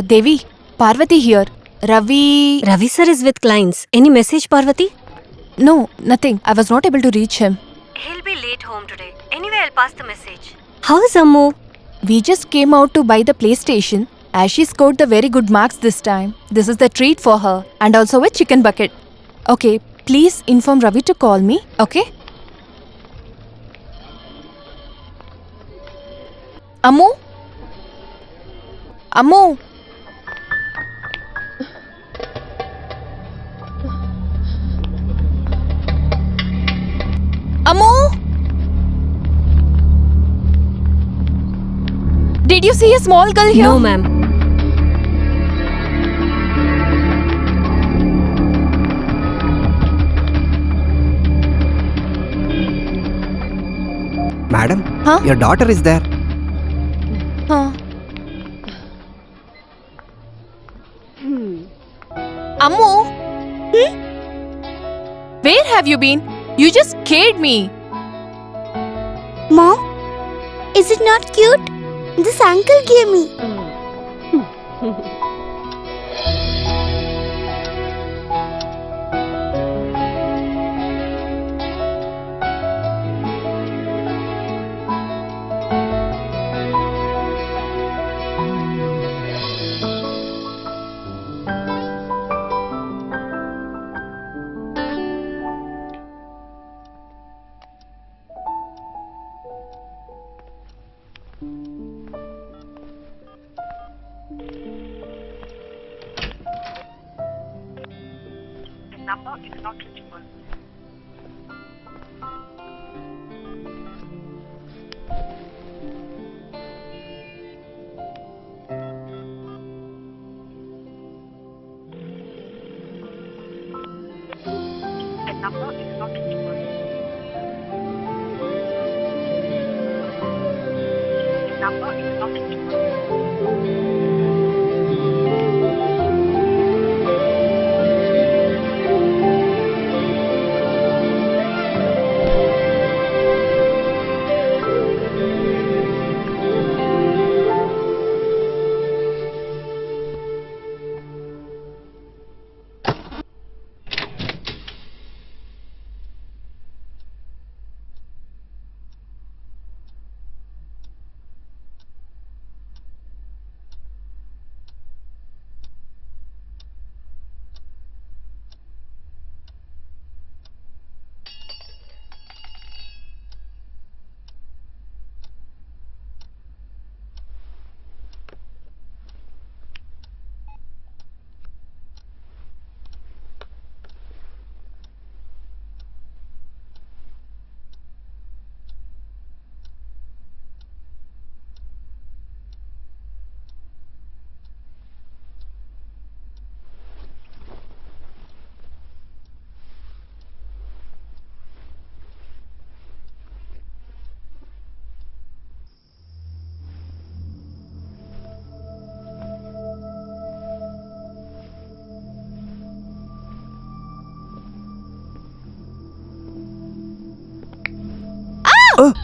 Devi, Parvati here. Ravi sir is with clients. Any message, Parvati? No, nothing. I was not able to reach him. He'll be late home today. Anyway, I'll pass the message. How is Ammu? We just came out to buy the PlayStation as she scored the very good marks this time. This is the treat for her and also a chicken bucket. Okay, please inform Ravi to call me, okay? Ammu? Ammu? Ammu? Did you see a small girl here? No, ma'am. Madam, Huh? your daughter is there. Huh. Ammu? Where have you been? You just scared me. Mom, is it not cute? This uncle gave me.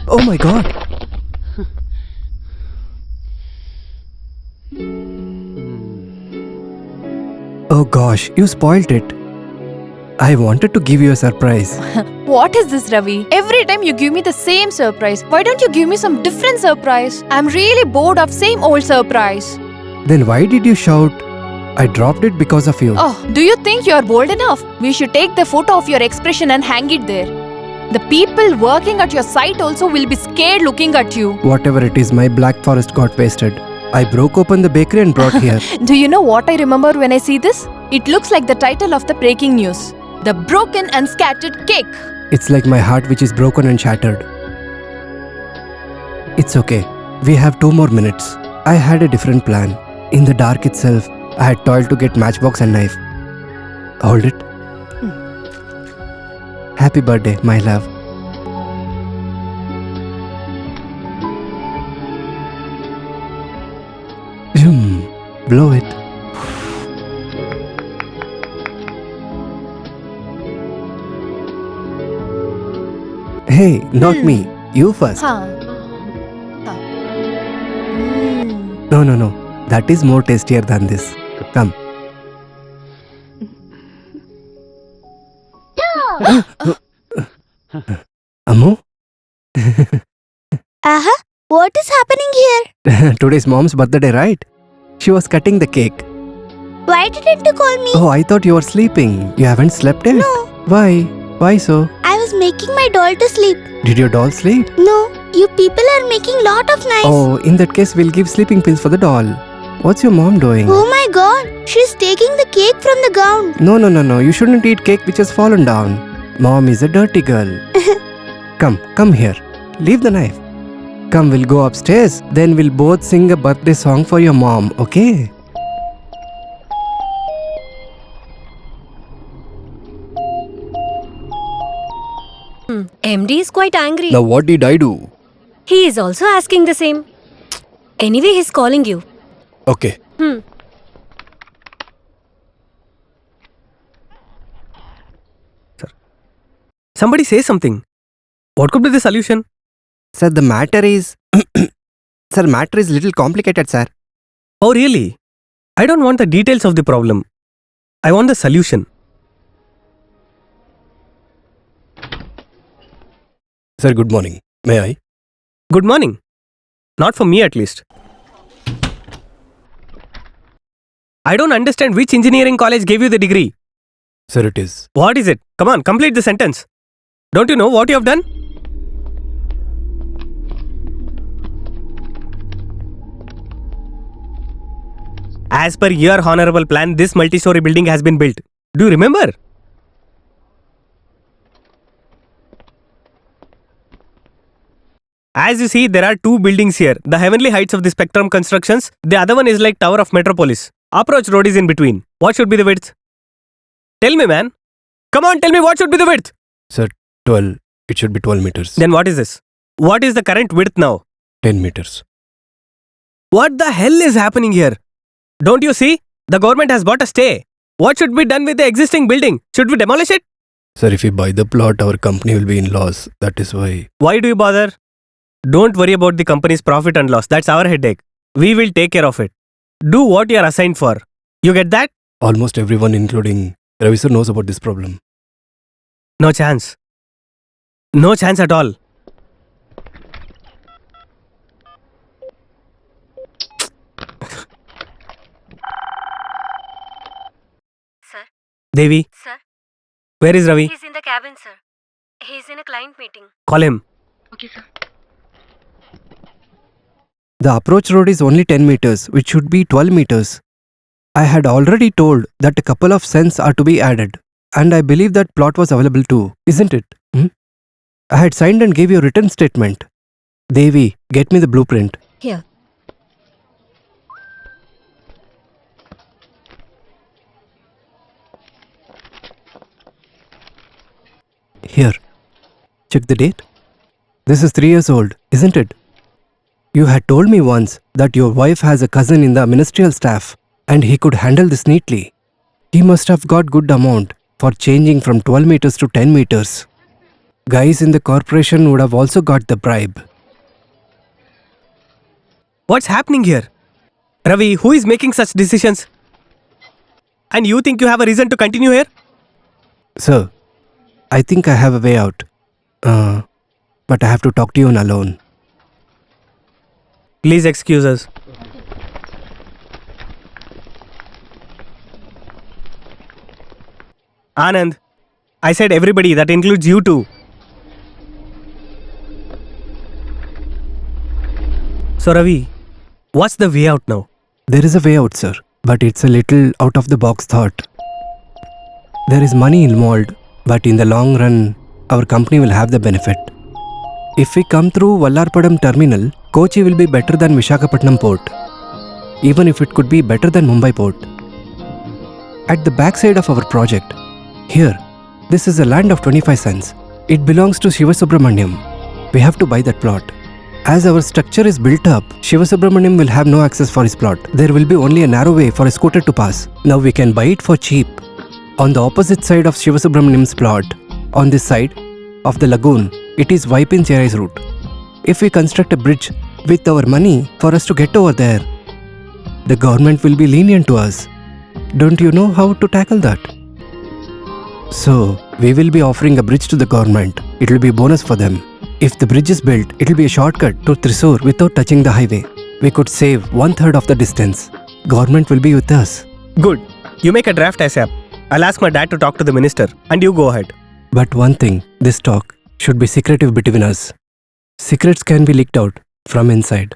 Oh my god. Oh gosh, you spoilt it. I wanted to give you a surprise. What is this, Ravi? Every time you give me the same surprise. Why don't you give me some different surprise? I'm really bored of same old surprise. Then why did you shout? I dropped it because of you. Oh, do you think you are bold enough? We should take the photo of your expression and hang it there. The people working at your site also will be scared looking at you. Whatever it is, my Black Forest got wasted. I broke open the bakery and brought here. Do you know what I remember when I see this? It looks like the title of the breaking news. The broken and scattered cake. It's like my heart which is broken and shattered. It's okay. We have 2 more minutes. I had a different plan. In the dark itself, I had toiled to get matchbox and knife. Hold it. Happy birthday, my love. Blow it. Hey, not me. You first. Huh. No. That is more tastier than this. Come. Ammu? What is happening here? Today's mom's birthday, right? She was cutting the cake. Why didn't you call me? Oh, I thought you were sleeping. You haven't slept yet? No, Why? Why so? I was making my doll to sleep. Did your doll sleep? No, you people are making lot of noise. Oh, in that case, we'll give sleeping pills for the doll. What's your mom doing? Oh my god, she's taking the cake from the ground. No. You shouldn't eat cake which has fallen down. Mom is a dirty girl. Come here. Leave the knife. Come, we'll go upstairs. Then we'll both sing a birthday song for your mom, okay? MD is quite angry. Now, what did I do? He is also asking the same. Anyway, he's calling you. Okay. Somebody say something. What could be the solution? Sir, the matter is... Sir, matter is little complicated, sir. Oh, really? I don't want the details of the problem. I want the solution. Sir, good morning. May I? Good morning. Not for me at least. I don't understand which engineering college gave you the degree. Sir, it is. What is it? Come on, complete the sentence. Don't you know what you have done? As per your honorable plan, this multi-story building has been built. Do you remember? As you see, there are two buildings here. The Heavenly Heights of the Spectrum Constructions. The other one is like Tower of Metropolis. Approach road is in between. What should be the width? Tell me, man. Come on, tell me what should be the width. Sir, 12. It should be 12 meters. Then what is this? What is the current width now? 10 meters. What the hell is happening here? Don't you see? The government has bought a stay. What should be done with the existing building? Should we demolish it? Sir, if we buy the plot, our company will be in loss. That is why. Why do you bother? Don't worry about the company's profit and loss. That's our headache. We will take care of it. Do what you are assigned for. You get that? Almost everyone, including Ravi sir, knows about this problem. No chance. No chance at all. Sir, Devi, sir, where is Ravi? he's in the cabin, sir. He's in a client meeting. Call him. Okay, sir. The approach road is only 10 meters, which should be 12 meters. I had already told that a couple of cents are to be added, and I believe that plot was available too, isn't it? I had signed and gave you a written statement. Devi, get me the blueprint. Here. Here. Check the date. This is 3 years old, isn't it? You had told me once that your wife has a cousin in the ministerial staff and he could handle this neatly. He must have got good amount for changing from 12 meters to 10 meters. Guys in the corporation would have also got the bribe. What's happening here? Ravi, who is making such decisions? And you think you have a reason to continue here? Sir, I think I have a way out. But I have to talk to you alone. Please excuse us. Anand, I said everybody, that includes you too. So Ravi, what's the way out now? There is a way out, sir, but it's a little out of the box thought. There is money involved, but in the long run, our company will have the benefit. If we come through Vallarpadam terminal, Kochi will be better than Visakhapatnam port, even if it could be better than Mumbai port. At the backside of our project, here, this is a land of 25 cents. It belongs to Shiva Subramaniam. We have to buy that plot. As our structure is built up, Shiva Subramaniam will have no access for his plot. There will be only a narrow way for a scooter to pass. Now we can buy it for cheap. On the opposite side of Shiva Subramaniam's plot, on this side of the lagoon, it is Vipin Cherai's route. If we construct a bridge with our money for us to get over there, the government will be lenient to us. Don't you know how to tackle that? So, we will be offering a bridge to the government. It will be a bonus for them. If the bridge is built, it will be a shortcut to Thrissur without touching the highway. We could save 1/3 of the distance. Government will be with us. Good. You make a draft ASAP. I'll ask my dad to talk to the minister and you go ahead. But one thing, this talk should be secretive between us. Secrets can be leaked out from inside.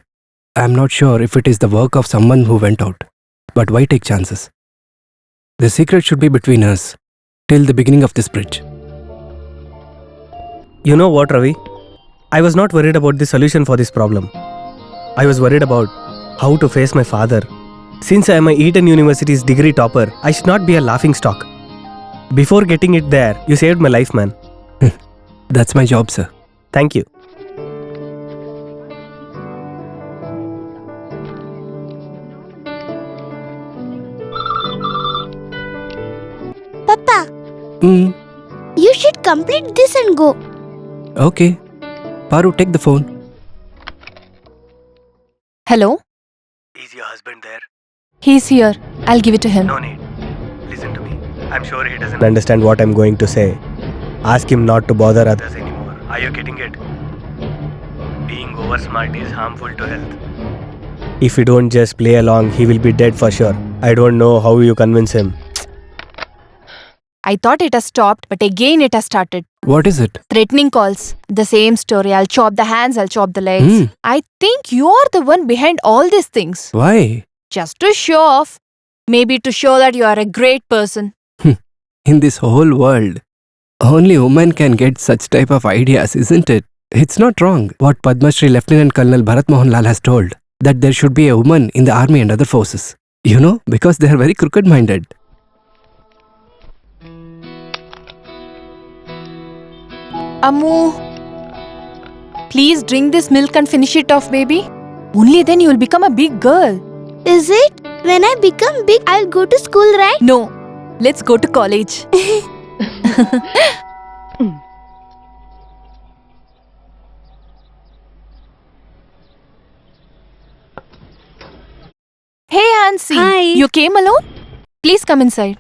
I'm not sure if it is the work of someone who went out. But why take chances? The secret should be between us till the beginning of this bridge. You know what, Ravi? I was not worried about the solution for this problem. I was worried about how to face my father. Since I am a Eton University's degree topper, I should not be a laughing stock. Before getting it there, you saved my life, man. That's my job, sir. Thank you. Papa, Hmm. you should complete this and go. Okay. Paru, take the phone. Hello? Is your husband there? He's here. I'll give it to him. No need. Listen to me. I'm sure he doesn't understand what I'm going to say. Ask him not to bother others anymore. Are you getting it? Being oversmart is harmful to health. If you don't just play along, he will be dead for sure. I don't know how you convince him. I thought it has stopped, but again it has started. What is it? Threatening calls. The same story. I'll chop the hands, I'll chop the legs. Hmm. I think you're the one behind all these things. Why? Just to show off. Maybe to show that you are a great person. In this whole world, only women can get such type of ideas, isn't it? It's not wrong what Padma Shri Lieutenant Colonel Bharat Mohan Lal has told, that there should be a woman in the army and other forces. You know, because they are very crooked-minded. Ammu, please drink this milk and finish it off, baby. Only then you will become a big girl. Is it? When I become big, I'll go to school, right? No, let's go to college. Hey, Hansi. Hi. You came alone? Please come inside.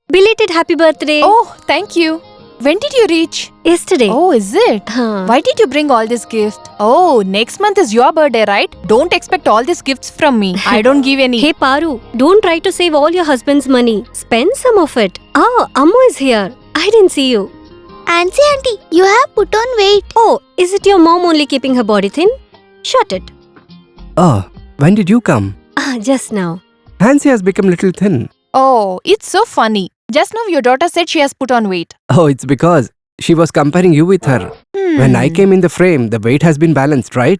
Belated happy birthday. Oh, thank you. When did you reach? Yesterday. Oh, is it? Huh. Why did you bring all this gift? Oh, next month is your birthday, right? Don't expect all these gifts from me. I don't give any. Hey Paru, don't try to save all your husband's money. Spend some of it. Ah, Ammu is here. I didn't see you. Auntie, auntie, you have put on weight. Oh, is it your mom only keeping her body thin? Shut it. Oh, when did you come? Ah, just now. Hansi has become little thin. Oh, it's so funny. Just now your daughter said she has put on weight. Oh, it's because she was comparing you with her. When I came in the frame, the weight has been balanced, right?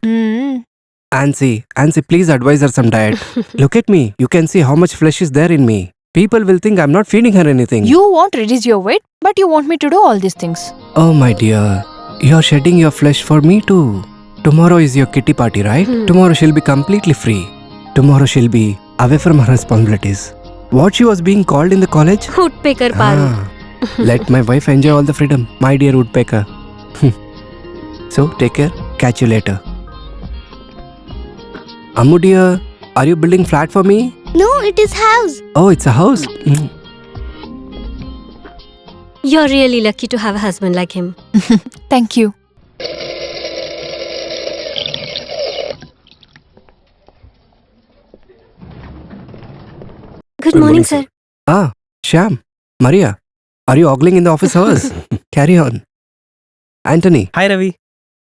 Hansi, please advise her some diet. Look at me. You can see how much flesh is there in me. People will think I'm not feeding her anything. You won't reduce your weight, but you want me to do all these things. Oh, my dear. You're shedding your flesh for me too. Tomorrow is your kitty party, right? Tomorrow she'll be completely free. Tomorrow she'll be away from her responsibilities. What she was being called in the college? Woodpecker Paru. Let my wife enjoy all the freedom, my dear woodpecker. So, take care. Catch you later. Ammu dear, are you building flat for me? No, it is house. Oh, it's a house. You're really lucky to have a husband like him. Thank you. Good morning, sir. Ah, Shyam, Maria, are you ogling in the office hours? Carry on. Anthony, Hi, Ravi.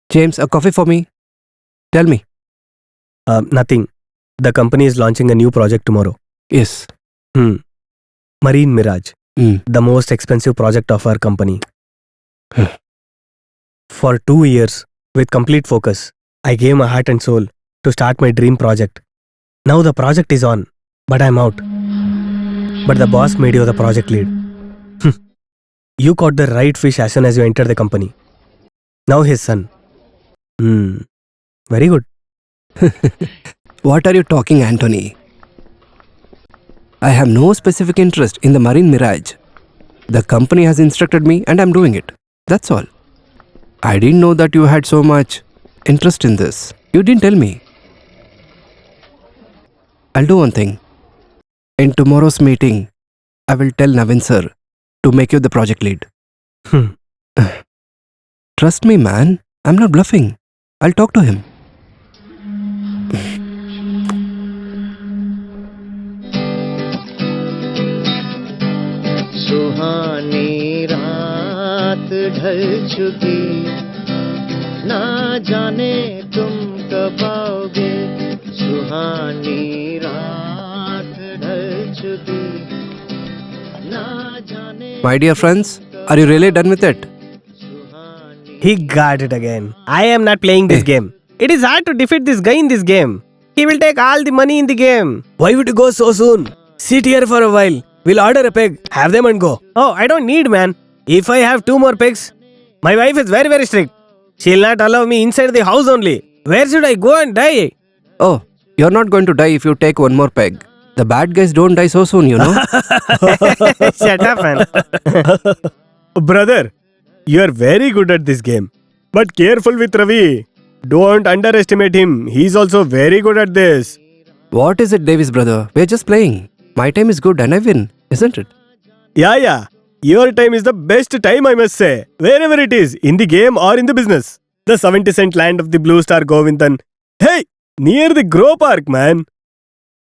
James, a coffee for me. Tell me. Nothing. The company is launching a new project tomorrow. Yes. Marine Mirage. Hmm. The most expensive project of our company. For 2 years, with complete focus, I gave my heart and soul to start my dream project. Now the project is on, but I'm out. But the boss made you the project lead. You caught the right fish as soon as you entered the company. Now his son. Very good. What are you talking, Anthony? I have no specific interest in the Marine Mirage. The company has instructed me and I'm doing it. That's all. I didn't know that you had so much interest in this. You didn't tell me. I'll do one thing. In tomorrow's meeting, I will tell Navin sir to make you the project lead. Hmm. Trust me, man. I'm not bluffing. I'll talk to him. सुहानी रात ढल चुकी ना जाने तुम कब आओगे सुहानी रात ढल चुकी ना जाने My dear friends, are you really done with it? He got it again. I am not playing this Hey. game. It is hard to defeat this guy in this game. He will take all the money in the game. Why would you go so soon? Sit here for a while. We'll order a peg, have them and go. Oh, I don't need, man. If I have 2 more pegs, my wife is very, very strict. She'll not allow me inside the house only. Where should I go and die? Oh, you're not going to die if you take one more peg. The bad guys don't die so soon, you know. Shut up, man. Brother, you are very good at this game. But careful with Ravi. Don't underestimate him. He's also very good at this. What is it, Davis brother? We're just playing. My time is good and I win, isn't it? Yeah. Your time is the best time, I must say. Wherever it is, in the game or in the business. The 70-cent land of the Blue Star Govindan. Hey, near the Grow Park, man.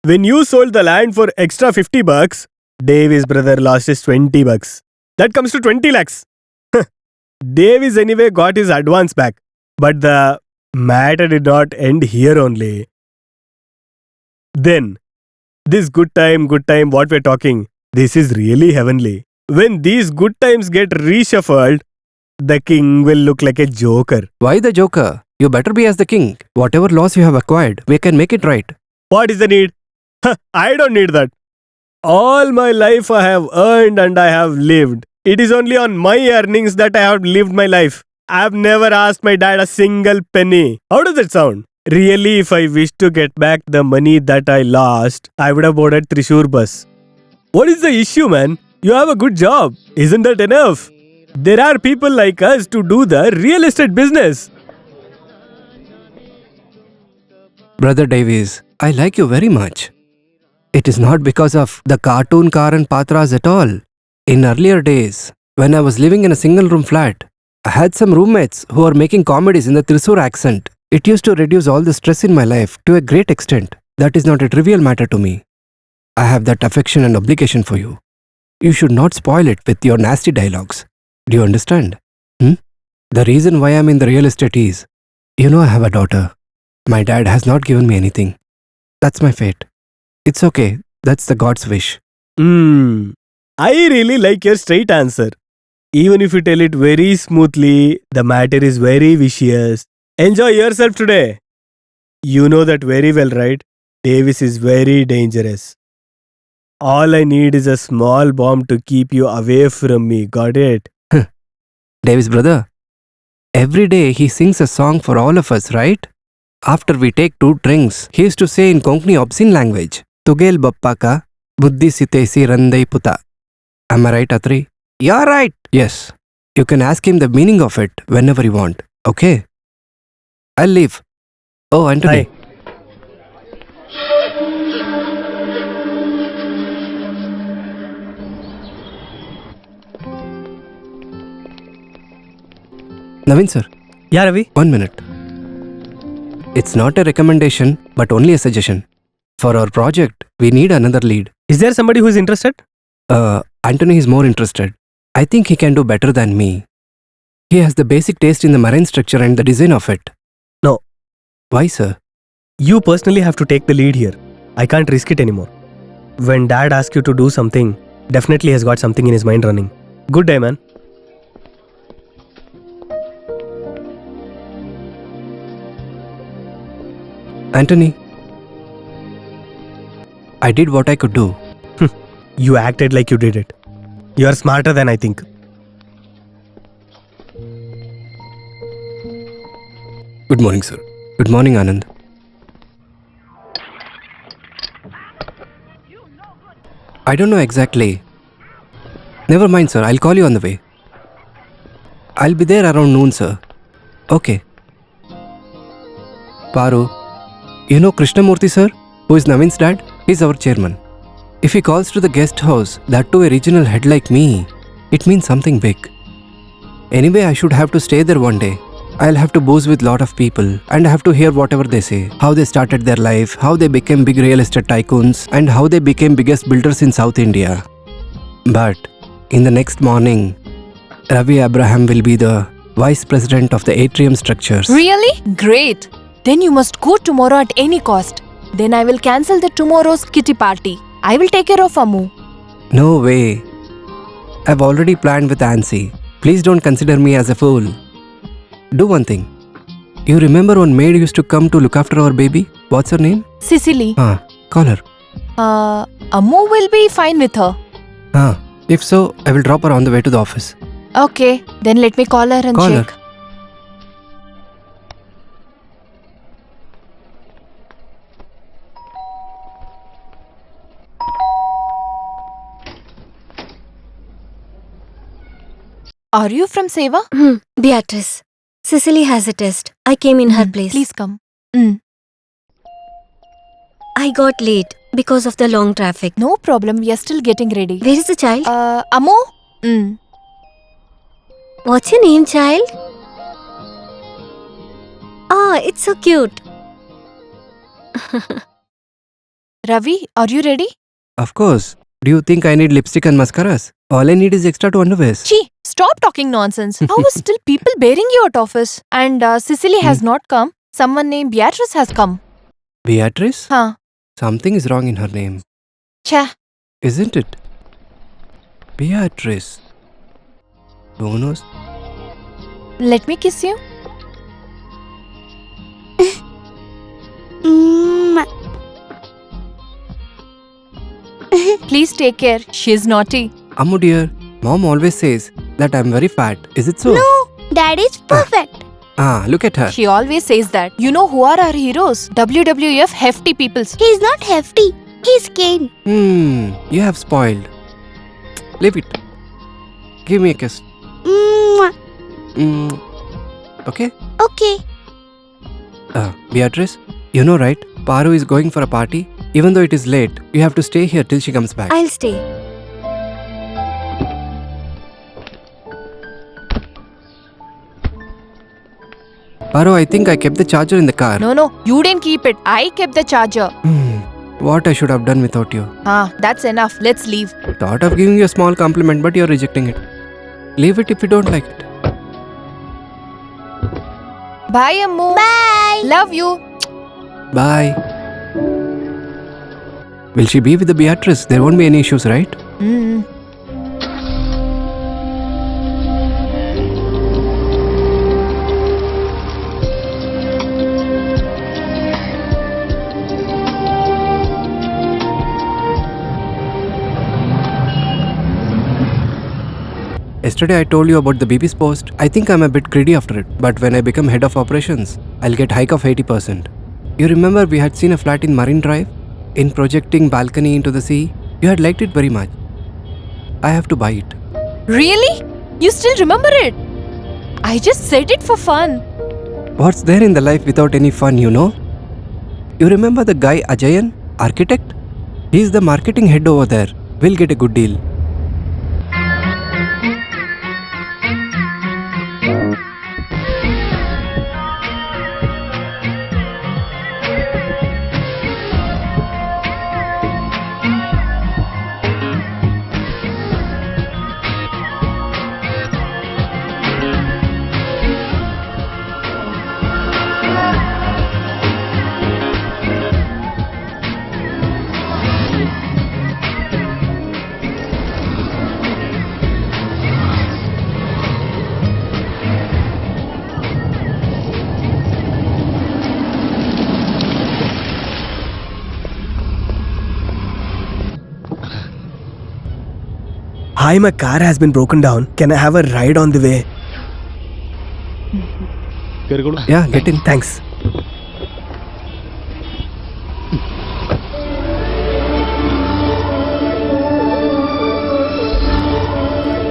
When you sold the land for extra $50, Davis brother lost his $20. That comes to 20 lakhs. Davis anyway got his advance back. But the matter did not end here only. Then, this good time, what we're talking, this is really heavenly. When these good times get reshuffled, the king will look like a joker. Why the joker? You better be as the king. Whatever loss you have acquired, we can make it right. What is the need? I don't need that. All my life I have earned and I have lived. It is only on my earnings that I have lived my life. I have never asked my dad a single penny. How does that sound? Really, if I wish to get back the money that I lost, I would have boarded Thrissur bus. What is the issue, man? You have a good job. Isn't that enough? There are people like us to do the real estate business. Brother Davies, I like you very much. It is not because of the cartoon car and patras at all. In earlier days, when I was living in a single room flat, I had some roommates who were making comedies in the Thrissur accent. It used to reduce all the stress in my life to a great extent. That is not a trivial matter to me. I have that affection and obligation for you. You should not spoil it with your nasty dialogues. Do you understand? The reason why I'm in the real estate is, I have a daughter. My dad has not given me anything. That's my fate. It's okay. That's the God's wish. I really like your straight answer. Even if you tell it very smoothly, the matter is very vicious. Enjoy yourself today. You know that very well, right? Davis is very dangerous. All I need is a small bomb to keep you away from me. Got it? Davis brother, every day he sings a song for all of us, right? After we take 2 drinks, he used to say in Konkani obscene language, Tugel Bappa ka buddhi sitesi randai puta. Am I right, Atri? You're right. Yes. You can ask him the meaning of it whenever you want. Okay? I'll leave. Oh, Anthony. Hi. Navin sir, Yeah, Ravi? 1 minute. It's not a recommendation, but only a suggestion. For our project, we need another lead. Is there somebody who is interested? Anthony is more interested. I think he can do better than me. He has the basic taste in the marine structure and the design of it. No. Why, sir? You personally have to take the lead here. I can't risk it anymore. When dad asks you to do something, definitely has got something in his mind running. Good day, man. Anthony, I did what I could do. You acted like you did it. You are smarter than I think. Good morning, sir. Good morning, Anand. I don't know exactly. Never mind, sir. I'll call you on the way. I'll be there around noon, sir. Okay. Paru, you know Krishnamurthy, sir? Who is Navin's dad? He's our chairman. If he calls to the guest house, that to a regional head like me, it means something big. Anyway, I should have to stay there one day. I'll have to booze with lot of people and I have to hear whatever they say. How they started their life, how they became big real estate tycoons, and how they became biggest builders in South India. But in the next morning, Ravi Abraham will be the vice president of the Atrium Structures. Really? Great. Then you must go tomorrow at any cost. Then I will cancel the tomorrow's kitty party. I will take care of Ammu. No way. I've already planned with Ansi. Please don't consider me as a fool. Do one thing. You remember one maid used to come to look after our baby? What's her name? Cicely. Call her. Ammu will be fine with her. If so, I will drop her on the way to the office. Okay, then let me call her and Call her. check. Are you from Seva? Beatrice. Cicely has a test. I came in her place. Please come. I got late because of the long traffic. No problem, we are still getting ready. Where is the child? Ammu? What's your name, child? Ah, it's so cute. Ravi, are you ready? Of course. Do you think I need lipstick and mascaras? All I need is extra 2 underwears. Chi, stop talking nonsense. How is still people bearing you at office? And Cicely has not come. Someone named Beatrice has come. Beatrice? Huh. Something is wrong in her name. Cha. Isn't it? Beatrice. Who knows? Let me kiss you. Please take care. She's naughty. Ammu dear, mom always says that I'm very fat. Is it so? No, Dad is perfect. Look at her. She always says that. You know who are our heroes? WWF hefty peoples. He's not hefty. He's Kane. You have spoiled. Leave it. Give me a kiss. Mwah. Okay? Okay. Beatrice, you know right? Paru is going for a party. Even though it is late, you have to stay here till she comes back. I'll stay. Paru, I think I kept the charger in the car. No, you didn't keep it. I kept the charger. What I should have done without you. That's enough. Let's leave. Thought of giving you a small compliment, but you're rejecting it. Leave it if you don't like it. Bye, Ammu. Bye. Love you. Bye. Will she be with the Beatrice? There won't be any issues, right? Yesterday I told you about the BB's post. I think I'm a bit greedy after it. But when I become head of operations, I'll get hike of 80%. You remember we had seen a flat in Marine Drive? In projecting balcony into the sea? You had liked it very much. I have to buy it. Really? You still remember it? I just said it for fun. What's there in the life without any fun, you know? You remember the guy Ajayan, architect? He's the marketing head over there. We'll get a good deal. Hi, my car has been broken down. Can I have a ride on the way? Yeah, get in. Thanks.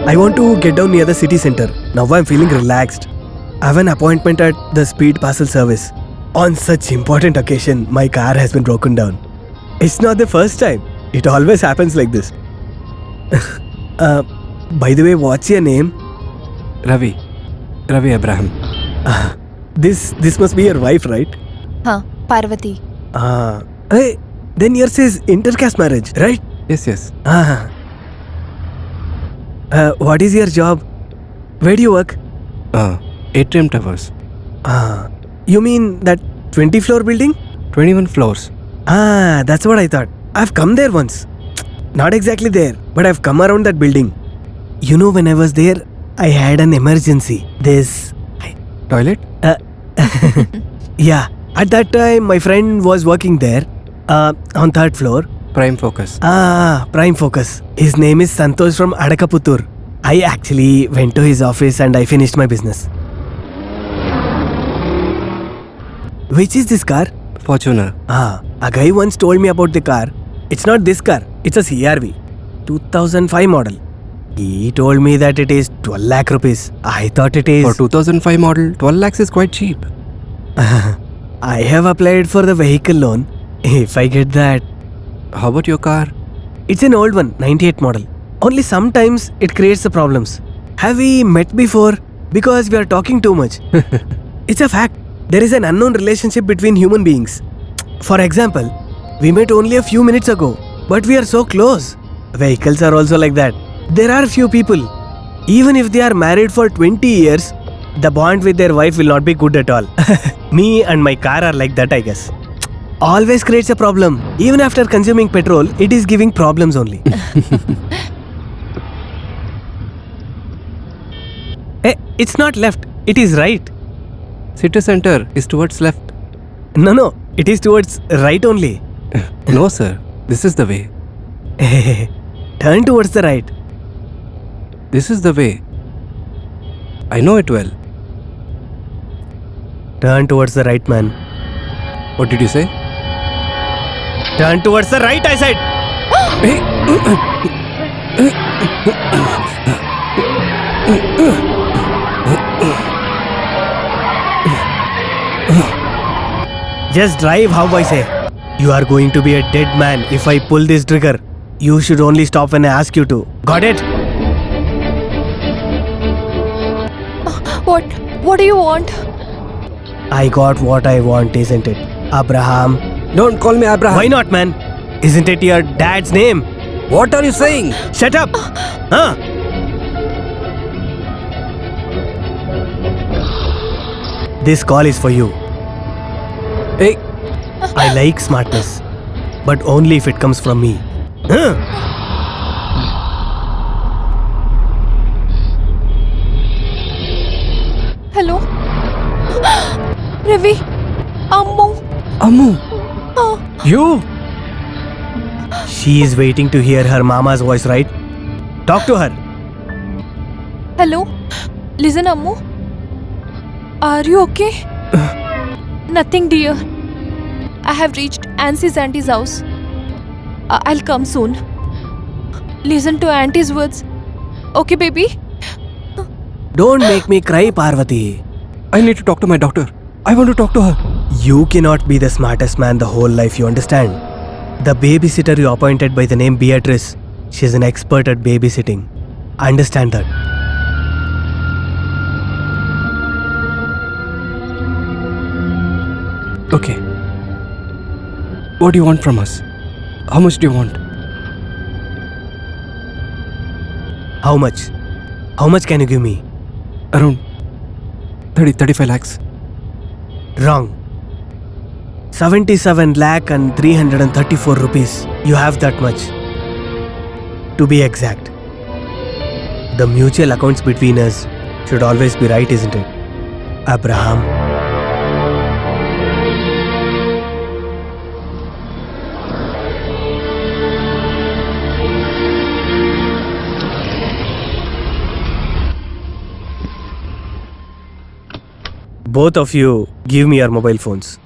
I want to get down near the city center. Now I'm feeling relaxed. I have an appointment at the speed parcel service. On such important occasion, my car has been broken down. It's not the first time. It always happens like this. By the way, what's your name? Ravi Abraham. This must be your wife, right? Huh, Parvati. Hey, then yours is intercaste marriage, right? Yes. What is your job? Where do you work? Atrium Towers. You mean that 20-floor building? 21 floors. That's what I thought. I've come there once. Not exactly there, but I've come around that building. You know, when I was there, I had an emergency. Toilet? Yeah, at that time, my friend was working there on 3rd floor. Prime Focus. Prime Focus. His name is Santosh from Adakaputtur. I actually went to his office and I finished my business. Which is this car? Fortuner. A guy once told me about the car. It's not this car, it's a CRV. 2005 model. He told me that it is 12 lakh rupees. I thought it is... For 2005 model, 12 lakhs is quite cheap. I have applied for the vehicle loan. If I get that... How about your car? It's an old one, 98 model. Only sometimes it creates the problems. Have we met before? Because we are talking too much. It's a fact. There is an unknown relationship between human beings. For example, we met only a few minutes ago, but we are so close. Vehicles are also like that. There are few people, even if they are married for 20 years, the bond with their wife will not be good at all. Me and my car are like that, I guess. Always creates a problem. Even after consuming petrol, it is giving problems only. It's not left, it is right. City center is towards left. No, it is towards right only. No, sir. This is the way. Turn towards the right. This is the way. I know it well. Turn towards the right, man. What did you say? Turn towards the right, I said. Just drive how I say. You are going to be a dead man if I pull this trigger. You should only stop when I ask you to. Got it? What do you want? I got what I want, isn't it? Abraham. Don't call me Abraham. Why not, man? Isn't it your dad's name? What are you saying? Shut up! Huh? This call is for you. Hey, I like smartness, but only if it comes from me. Huh? Hello? Ravi? Ammu. You? She is waiting to hear her mama's voice, right? Talk to her. Hello? Listen, Ammu. Are you okay? Nothing, dear. I have reached Auntie's house. I'll come soon. Listen to Auntie's words. Okay, baby? Don't make me cry, Parvati. I need to talk to my doctor. I want to talk to her. You cannot be the smartest man the whole life, you understand? The babysitter you appointed by the name Beatrice, she's an expert at babysitting. Understand that. Okay. What do you want from us? How much do you want? How much? How much can you give me? Around 35 lakhs. Wrong. 77 lakh and 334 rupees. You have that much. To be exact. The mutual accounts between us should always be right, isn't it? Abraham. Both of you, give me your mobile phones.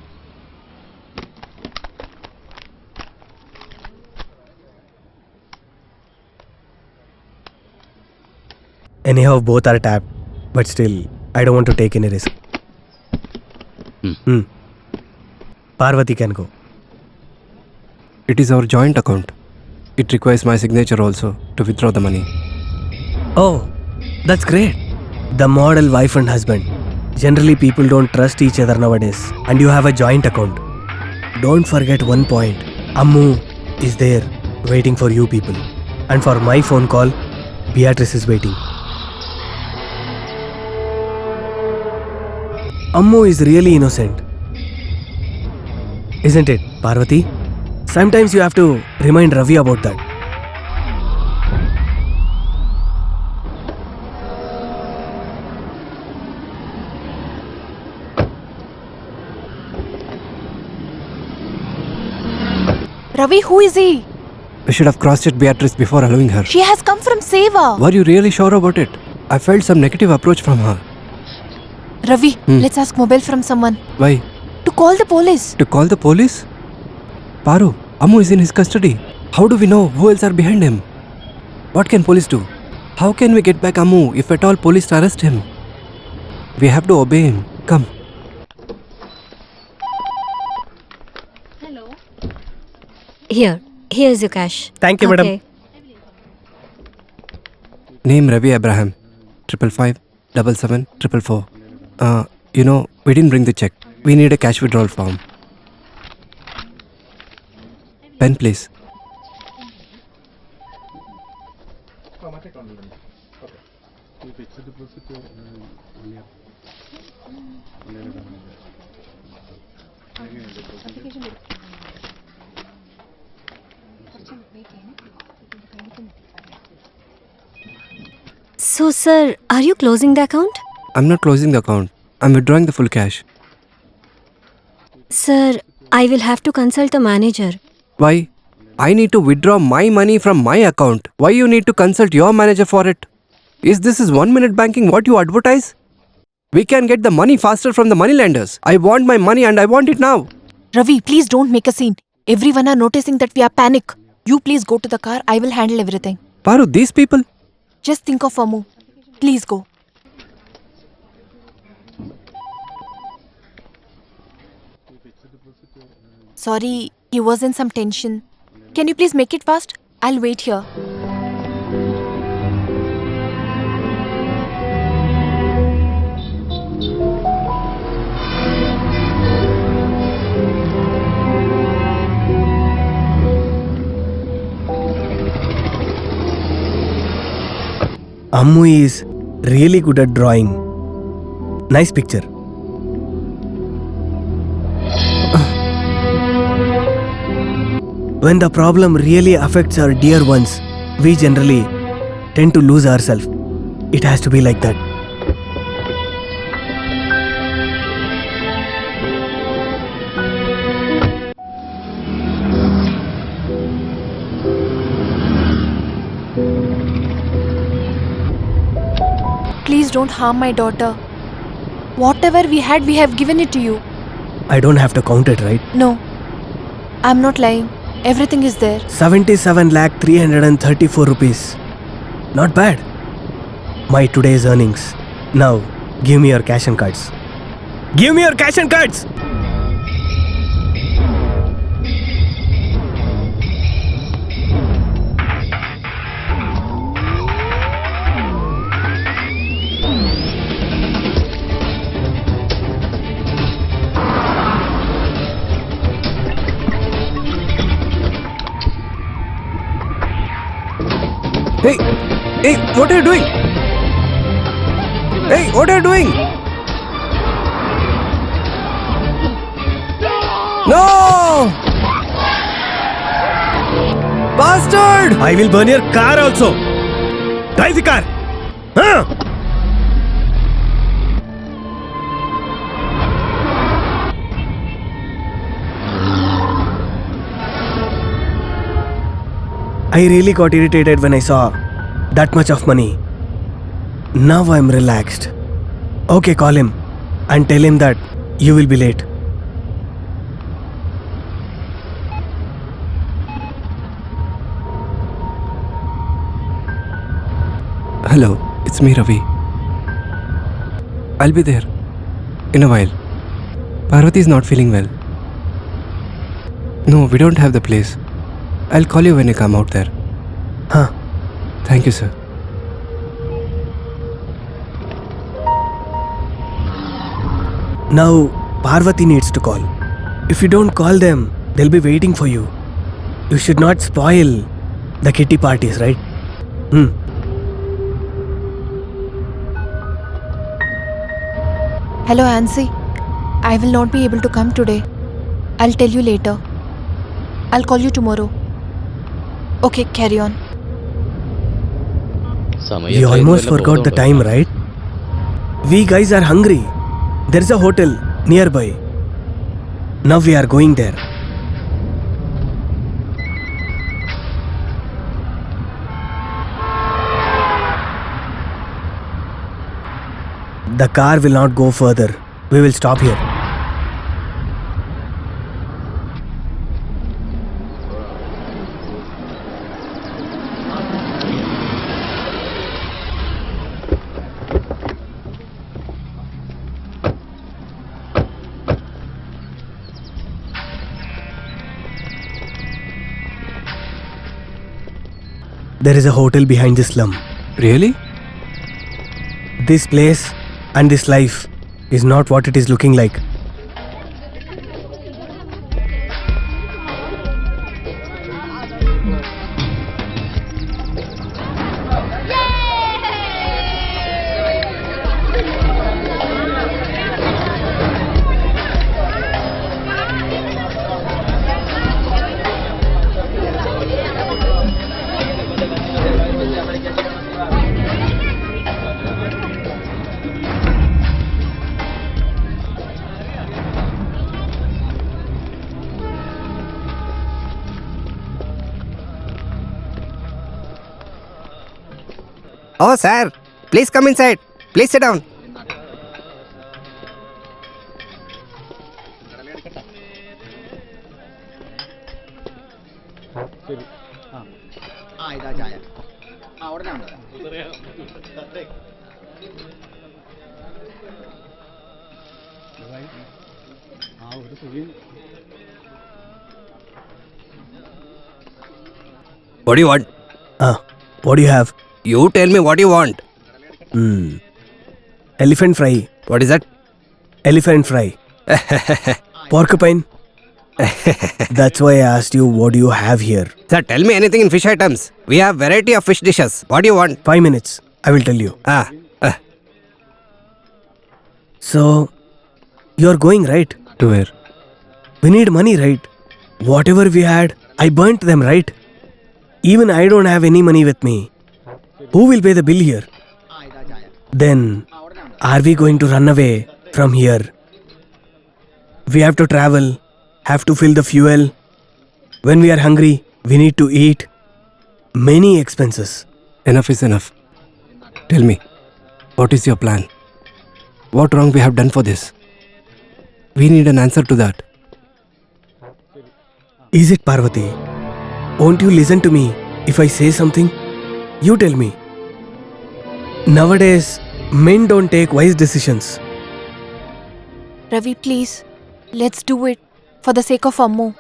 Anyhow, both are tapped, but still, I don't want to take any risk. Parvati can go. It is our joint account. It requires my signature also to withdraw the money. Oh, that's great. The model wife and husband. Generally, people don't trust each other nowadays. And you have a joint account. Don't forget one point. Ammu is there waiting for you people. And for my phone call, Beatrice is waiting. Ammu is really innocent. Isn't it, Parvati? Sometimes you have to remind Ravi about that. Ravi, who is he? We should have cross-checked Beatrice before allowing her. She has come from Seva. Were you really sure about it? I felt some negative approach from her. Ravi, let's ask mobile from someone. Why? To call the police. To call the police? Paru, Ammu is in his custody. How do we know who else are behind him? What can police do? How can we get back Ammu if at all police arrest him? We have to obey him. Come. Here's your cash. Thank you, madam. Name Ravi Abraham. 555 77 444. We didn't bring the check. We need a cash withdrawal form. Pen, please. So, sir, are you closing the account? I'm not closing the account. I'm withdrawing the full cash. Sir, I will have to consult the manager. Why? I need to withdraw my money from my account. Why you need to consult your manager for it? Is this 1 minute banking what you advertise? We can get the money faster from the moneylenders. I want my money and I want it now. Ravi, please don't make a scene. Everyone are noticing that we are panic. You please go to the car. I will handle everything. Paru, these people. Just think of Ammu. Please go. Sorry, he was in some tension. Can you please make it fast? I'll wait here. Ammu is really good at drawing. Nice picture. When the problem really affects our dear ones, we generally tend to lose ourselves. It has to be like that. Please don't harm my daughter. Whatever we had, we have given it to you. I don't have to count it, right? No, I'm not lying. Everything is there. 77,334 rupees. Not bad. My today's earnings. Now, give me your cash and cards. Give me your cash and cards! Hey, what are you doing? Hey, what are you doing? No! Bastard! I will burn your car also. Drive the car. Huh? I really got irritated when I saw that much of money. Now I'm relaxed. Okay, call him and tell him that you will be late. Hello, it's me, Ravi. I'll be there in a while. Parvati is not feeling well. No, we don't have the place. I'll call you when I come out there. Huh. Thank you, sir. Now, Parvati needs to call. If you don't call them, they'll be waiting for you. You should not spoil the kitty parties, right? Hello, Ansi. I will not be able to come today. I'll tell you later. I'll call you tomorrow. Okay, carry on. We almost forgot the time, right? We guys are hungry. There's a hotel nearby. Now we are going there. The car will not go further. We will stop here. There is a hotel behind this slum. Really? This place and this life is not what it is looking like. Oh, sir. Please come inside. Please sit down. What do you want? What do you have? You tell me what you want. Elephant fry. What is that? Elephant fry. Porcupine. That's why I asked you what do you have here. Sir, tell me anything in fish items. We have variety of fish dishes. What do you want? 5 minutes. I will tell you. So, you're going, right? To where? We need money, right? Whatever we had, I burnt them, right? Even I don't have any money with me. Who will pay the bill here? Then, are we going to run away from here? We have to travel, have to fill the fuel. When we are hungry, we need to eat. Many expenses. Enough is enough. Tell me, what is your plan? What wrong we have done for this? We need an answer to that. Is it Parvati? Won't you listen to me if I say something? You tell me. Nowadays, men don't take wise decisions. Ravi, please. Let's do it. For the sake of Ammu.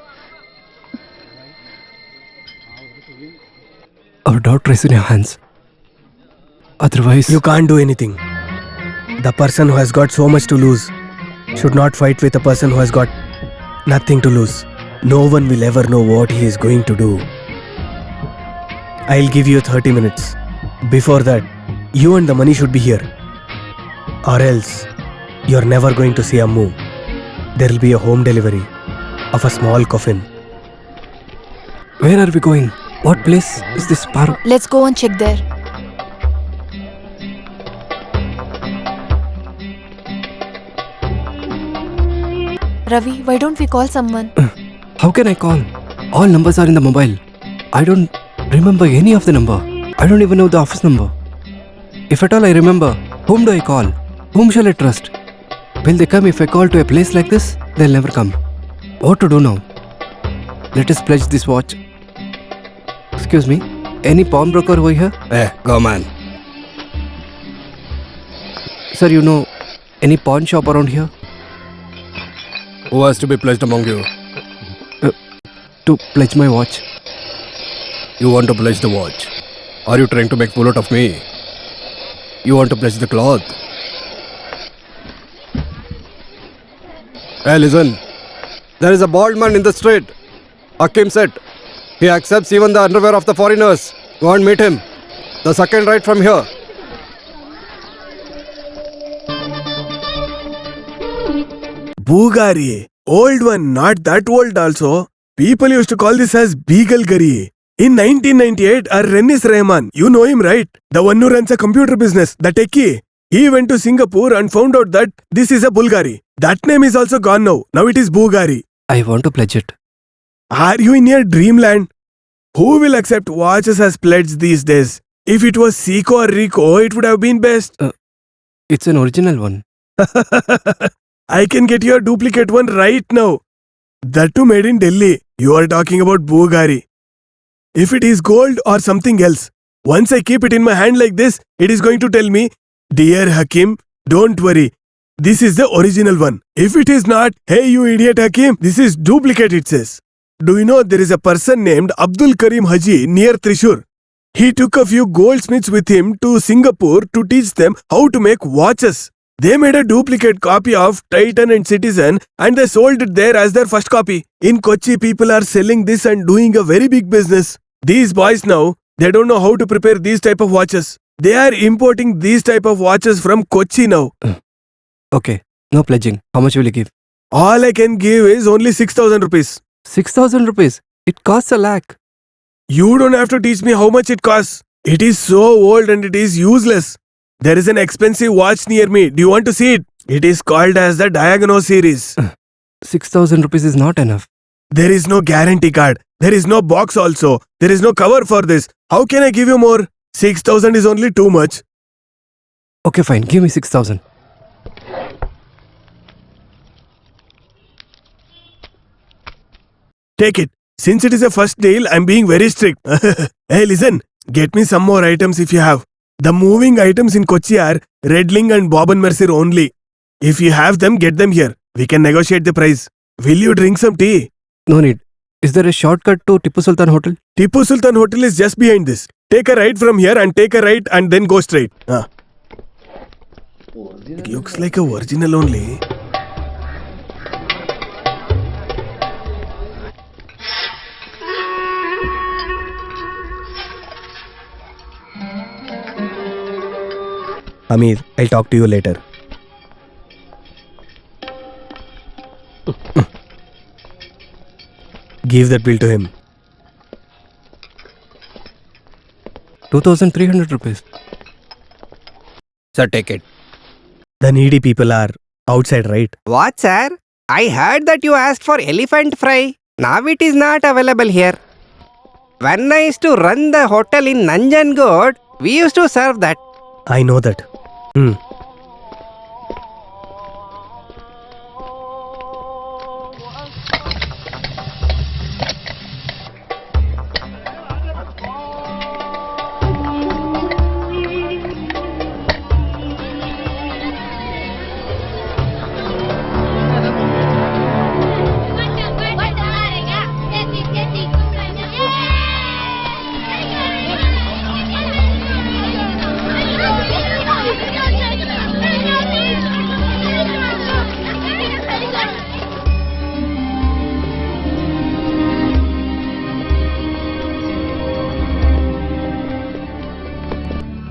Our daughter is in your hands. Otherwise... You can't do anything. The person who has got so much to lose should not fight with a person who has got nothing to lose. No one will ever know what he is going to do. I'll give you 30 minutes. Before that, you and the money should be here. Or else, you're never going to see Ammu. There'll be a home delivery of a small coffin. Where are we going? What place is this Paru? Let's go and check there. Ravi, why don't we call someone? How can I call? All numbers are in the mobile. I don't remember any of the number. I don't even know the office number. If at all I remember, whom do I call? Whom shall I trust? Will they come if I call to a place like this? They'll never come. What to do now? Let us pledge this watch. Excuse me, any pawnbroker over here? Go man. Sir, you know any pawn shop around here? Who has to be pledged among you? To pledge my watch. You want to pledge the watch? Are you trying to make fool out of me? You want to pledge the cloth? Hey, listen. There is a bald man in the street. Hakim said. He accepts even the underwear of the foreigners. Go and meet him. The second right from here. Bugari. Old one, not that old also. People used to call this as Beagle Gari. In 1998, Rennis Rahman, you know him, right? The one who runs a computer business, the techie. He went to Singapore and found out that this is a Bulgari. That name is also gone now. Now it is Bugari. I want to pledge it. Are you in your dreamland? Who will accept watches as pledge these days? If it was Seiko or Ricoh, it would have been best. It's an original one. I can get your duplicate one right now. That too made in Delhi. You are talking about Bugari. If it is gold or something else, once I keep it in my hand like this, it is going to tell me, "Dear Hakim, don't worry. This is the original one." If it is not, "Hey you idiot Hakim, this is duplicate," it says. Do you know there is a person named Abdul Karim Haji near Thrissur? He took a few goldsmiths with him to Singapore to teach them how to make watches. They made a duplicate copy of Titan and Citizen and they sold it there as their first copy. In Kochi, people are selling this and doing a very big business. These boys now, they don't know how to prepare these type of watches. They are importing these type of watches from Kochi now. Okay, no pledging. How much will you give? All I can give is only 6,000 rupees. 6,000 rupees. It costs a lakh. You don't have to teach me how much it costs. It is so old and it is useless. There is an expensive watch near me. Do you want to see it? It is called as the Diagono series. 6,000 rupees is not enough. There is no guarantee card. There is no box also. There is no cover for this. How can I give you more? 6,000 is only too much. Okay, fine. Give me 6,000. Take it. Since it is a first deal, I'm being very strict. Hey, listen. Get me some more items if you have. The moving items in Kochi are Redling and Bob and Mercer only. If you have them, get them here. We can negotiate the price. Will you drink some tea? No need. Is there a shortcut to Tipu Sultan Hotel? Tipu Sultan Hotel is just behind this. Take a right from here and take a right and then go straight. It looks like a original only. Amir, I'll talk to you later. Give that bill to him. 2,300 rupees. Sir, take it. The needy people are outside, right? What, sir? I heard that you asked for elephant fry. Now it is not available here. When I used to run the hotel in Nanjangud, we used to serve that. I know that.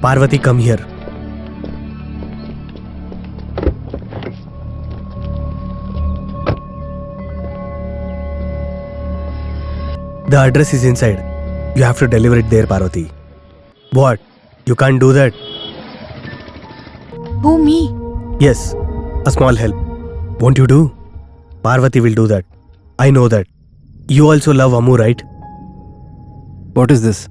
Parvati, come here. The address is inside. You have to deliver it there, Parvati. What? You can't do that? Who, me? Yes, a small help. Won't you do? Parvati will do that. I know that. You also love Amu, right? What is this?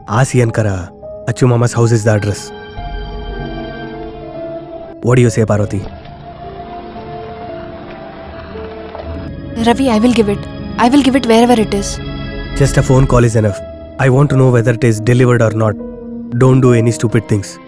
Ask Yankara. Achu Mama's house is the address. What do you say, Parvati? Ravi, I will give it. I will give it wherever it is. Just a phone call is enough. I want to know whether it is delivered or not. Don't do any stupid things.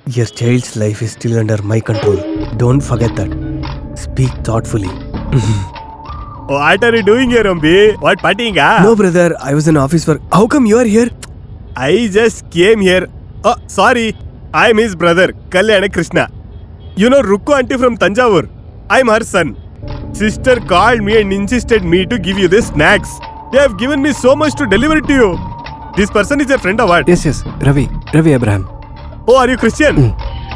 Your child's life is still under my control. Don't forget that. Speak thoughtfully. What are you doing here, Ambi? What partying? No, brother, I was in office work. How come you are here? I just came here. Oh, sorry. I'm his brother, Kalyana Krishna. You know Rukku auntie from Tanjavur? I'm her son. Sister called me and insisted me to give you the snacks. They have given me so much to deliver it to you. This person is a friend of ours. Yes, Ravi Abraham. Oh, are you Christian?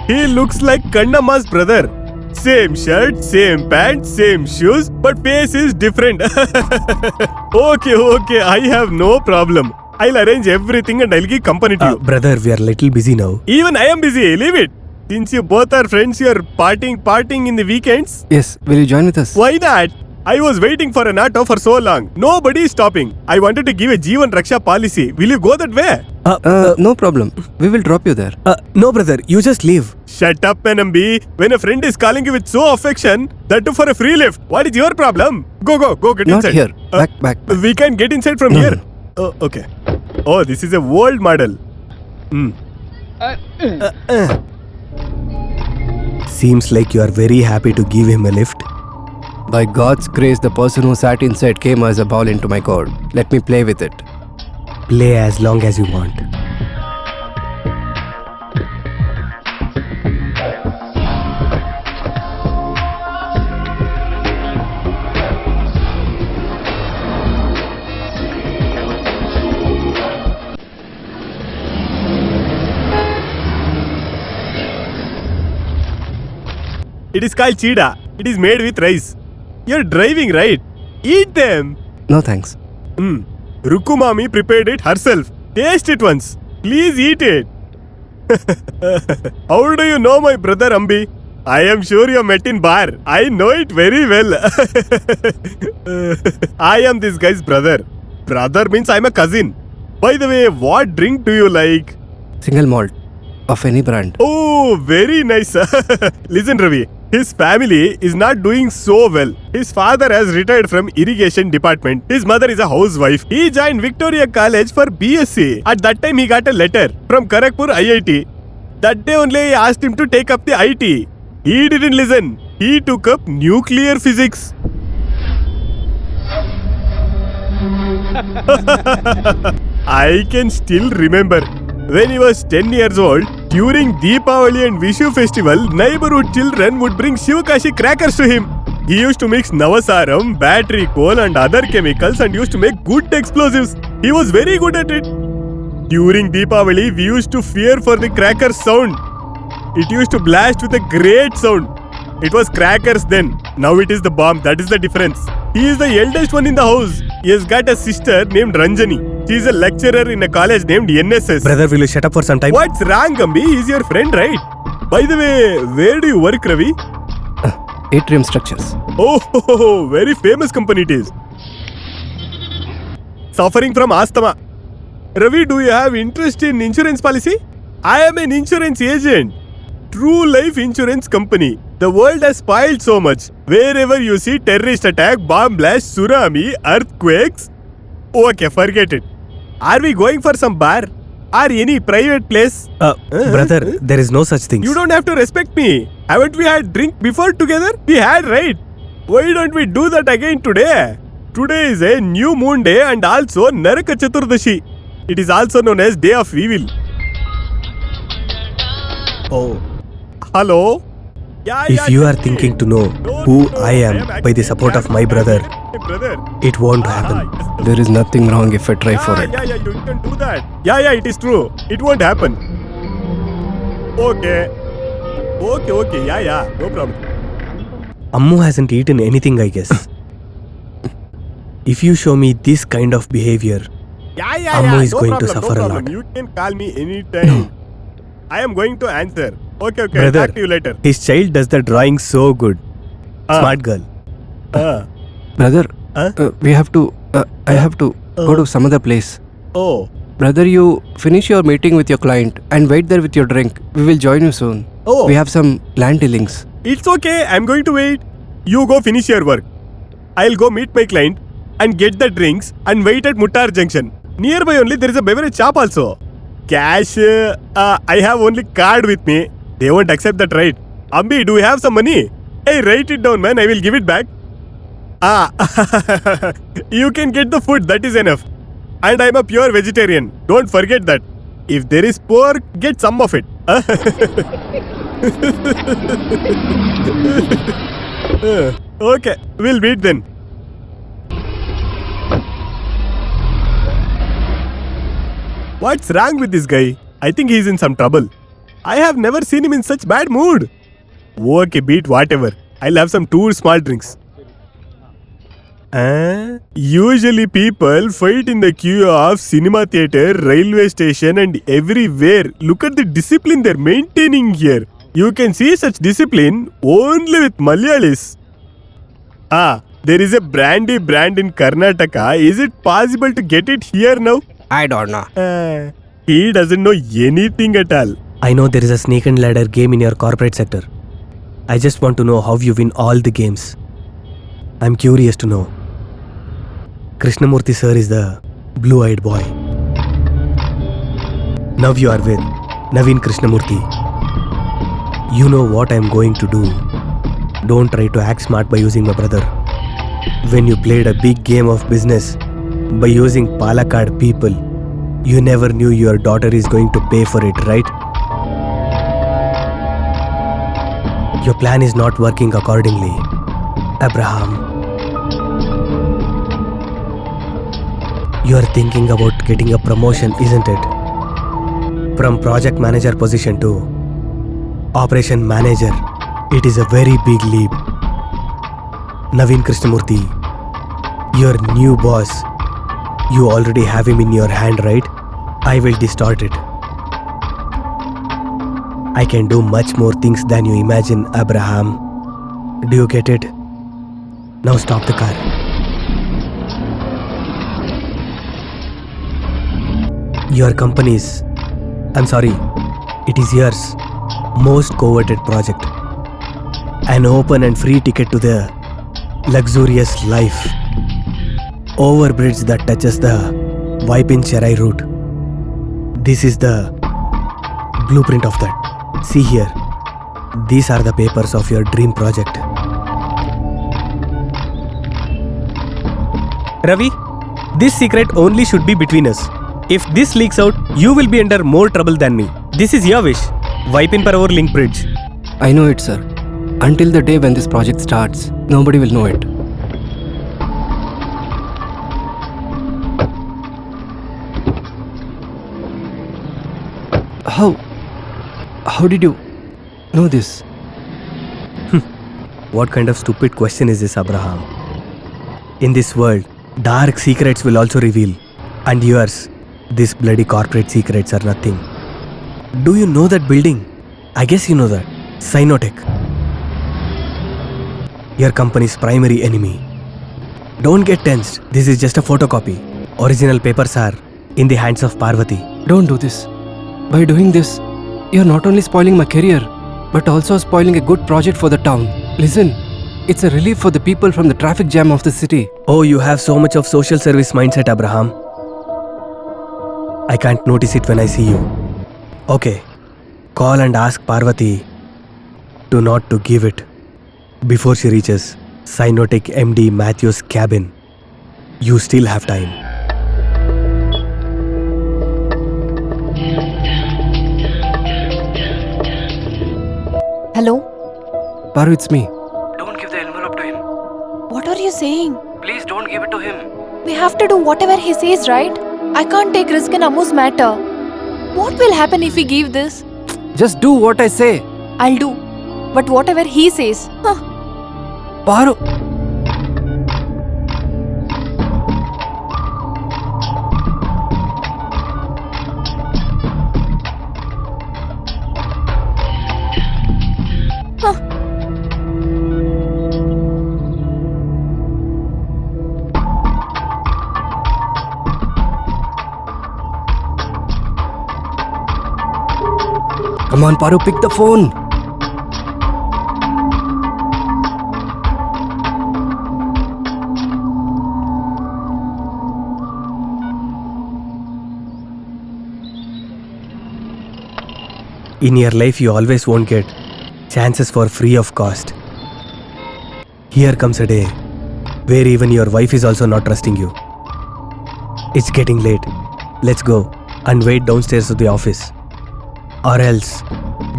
He looks like Kannamma's brother. Same shirt, same pants, same shoes, but face is different. Okay, I have no problem. I'll arrange everything and I'll give company to you. Brother, we are little busy now. Even I am busy, leave it. Since you both are friends, you are partying in the weekends. Yes, will you join with us? Why not? I was waiting for an auto for so long. Nobody is stopping. I wanted to give a Jeevan Raksha policy. Will you go that way? No problem. We will drop you there. No, brother, you just leave. Shut up, Manambi. When a friend is calling you with so affection, that too for a free lift. What is your problem? Go, get Not inside. here. Back. We can get inside from No, here. no. Oh, okay. Oh, this is a old model. Seems like you are very happy to give him a lift. By God's grace, the person who sat inside came as a ball into my court. Let me play with it. Play as long as you want. It is called cheetah. It is made with rice. You're driving, right? Eat them. No thanks. Rukku Mami prepared it herself. Taste it once. Please eat it. How do you know my brother Ambi? I am sure you met in bar. I know it very well. I am this guy's brother. Brother means I'm a cousin. By the way, what drink do you like? Single malt of any brand. Oh, very nice. Listen, Ravi. His family is not doing so well. His father has retired from irrigation department. His mother is a housewife. He joined Victoria College for BSc. At that time, he got a letter from Kharagpur IIT. That day only I asked him to take up the IT. He didn't listen. He took up nuclear physics. I can still remember. When he was 10 years old, during Deepavali and Vishu festival, neighborhood children would bring Shivakashi crackers to him. He used to mix Navasaram, battery coal and other chemicals and used to make good explosives. He was very good at it. During Deepavali, we used to fear for the cracker sound. It used to blast with a great sound. It was crackers then. Now it is the bomb. That is the difference. He is the eldest one in the house. He has got a sister named Ranjani. She is a lecturer in a college named NSS. Brother, will you shut up for some time? What's wrong, Gambi? He's your friend, right? By the way, where do you work, Ravi? Atrium Structures. Oh, very famous company it is. Suffering from asthma. Ravi, do you have interest in insurance policy? I am an insurance agent. True Life Insurance Company. The world has spoiled so much. Wherever you see terrorist attack, bomb blast, tsunami, earthquakes. Okay, forget it. Are we going for some bar? Or any private place? Brother, there is no such thing. You don't have to respect me. Haven't we had drink before together? We had, right? Why don't we do that again today? Today is a new moon day and also Naraka Chaturdashi. It is also known as Day of Evil. Oh. Hello? If you are thinking to know who I am by the support of my brother, it won't happen. There is nothing wrong if I try for it. Yeah, you can do that. Yeah, it is true. It won't happen. Okay, yeah, no problem. Ammu hasn't eaten anything, I guess. If you show me this kind of behavior, Ammu is going to suffer a lot. You can call me anytime. I am going to answer. Okay, Brother, I'll talk to you later. His child does the drawing so good. Smart girl. Brother, we have to. I have to go to some other place. Oh. Brother, you finish your meeting with your client and wait there with your drink. We will join you soon. Oh. We have some land dealings. It's okay. I'm going to wait. You go finish your work. I'll go meet my client and get the drinks and wait at Muttar Junction. Nearby only there is a beverage shop also. Cash, I have only card with me. They won't accept that, right? Ambi, do you have some money? Hey, write it down, man. I will give it back. You can get the food. That is enough. And I'm a pure vegetarian. Don't forget that. If there is pork, get some of it. Okay, we'll meet then. What's wrong with this guy? I think he's in some trouble. I have never seen him in such bad mood. Okay, beat whatever. I'll have some 2 small drinks. Usually people fight in the queue of cinema theatre, railway station and everywhere. Look at the discipline they're maintaining here. You can see such discipline only with Malayalis. There is a brandy brand in Karnataka. Is it possible to get it here now? I don't know. He doesn't know anything at all. I know there is a snake and ladder game in your corporate sector. I just want to know how you win all the games. I'm curious to know. Krishnamurthy sir is the blue-eyed boy. Now you are with Naveen Krishnamurthy. You know what I'm going to do. Don't try to act smart by using my brother. When you played a big game of business by using Palakkad people, you never knew your daughter is going to pay for it, right? Your plan is not working accordingly, Abraham. You are thinking about getting a promotion, isn't it? From project manager position to operation manager. It is a very big leap. Naveen Krishnamurthy, your new boss, you already have him in your hand, right? I will distort it. I can do much more things than you imagine, Abraham. Do you get it? Now stop the car. Your company's, it is yours, most coveted project. An open and free ticket to the luxurious life. Overbridge that touches the Vipin Cherai route. This is the blueprint of that. See here. These are the papers of your dream project. Ravi, this secret only should be between us. If this leaks out, you will be under more trouble than me. This is your wish. Vipin Paravur Link Bridge. I know it, sir. Until the day when this project starts, nobody will know it. How did you know this? What kind of stupid question is this, Abraham? In this world, dark secrets will also reveal. And yours, these bloody corporate secrets are nothing. Do you know that building? I guess you know that. Sinotech. Your company's primary enemy. Don't get tensed. This is just a photocopy. Original papers are in the hands of Parvati. Don't do this. By doing this, you're not only spoiling my career, but also spoiling a good project for the town. Listen, it's a relief for the people from the traffic jam of the city. Oh, you have so much of social service mindset, Abraham. I can't notice it when I see you. Okay, call and ask Parvati to not to give it before she reaches Sinotech MD Matthew's cabin. You still have time. Hello? Paru, it's me. Don't give the envelope to him. What are you saying? Please don't give it to him. We have to do whatever he says, right? I can't take risk in Ammu's matter. What will happen if we give this? Just do what I say. I'll do. But whatever he says. Paru. Come on, Paru, pick the phone. In your life, you always won't get chances for free of cost. Here comes a day where even your wife is also not trusting you. It's getting late. Let's go and wait downstairs to the office. Or else,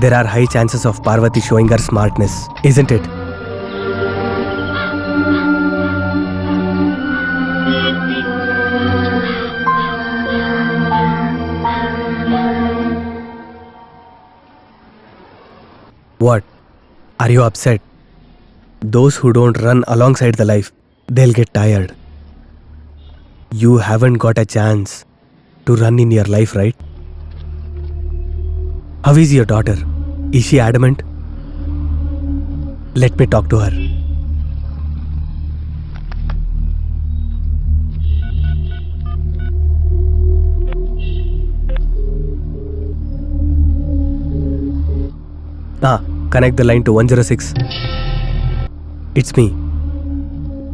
there are high chances of Parvati showing her smartness, isn't it? What? Are you upset? Those who don't run alongside the life, they'll get tired. You haven't got a chance to run in your life, right? How is your daughter? Is she adamant? Let me talk to her. Connect the line to 106. It's me.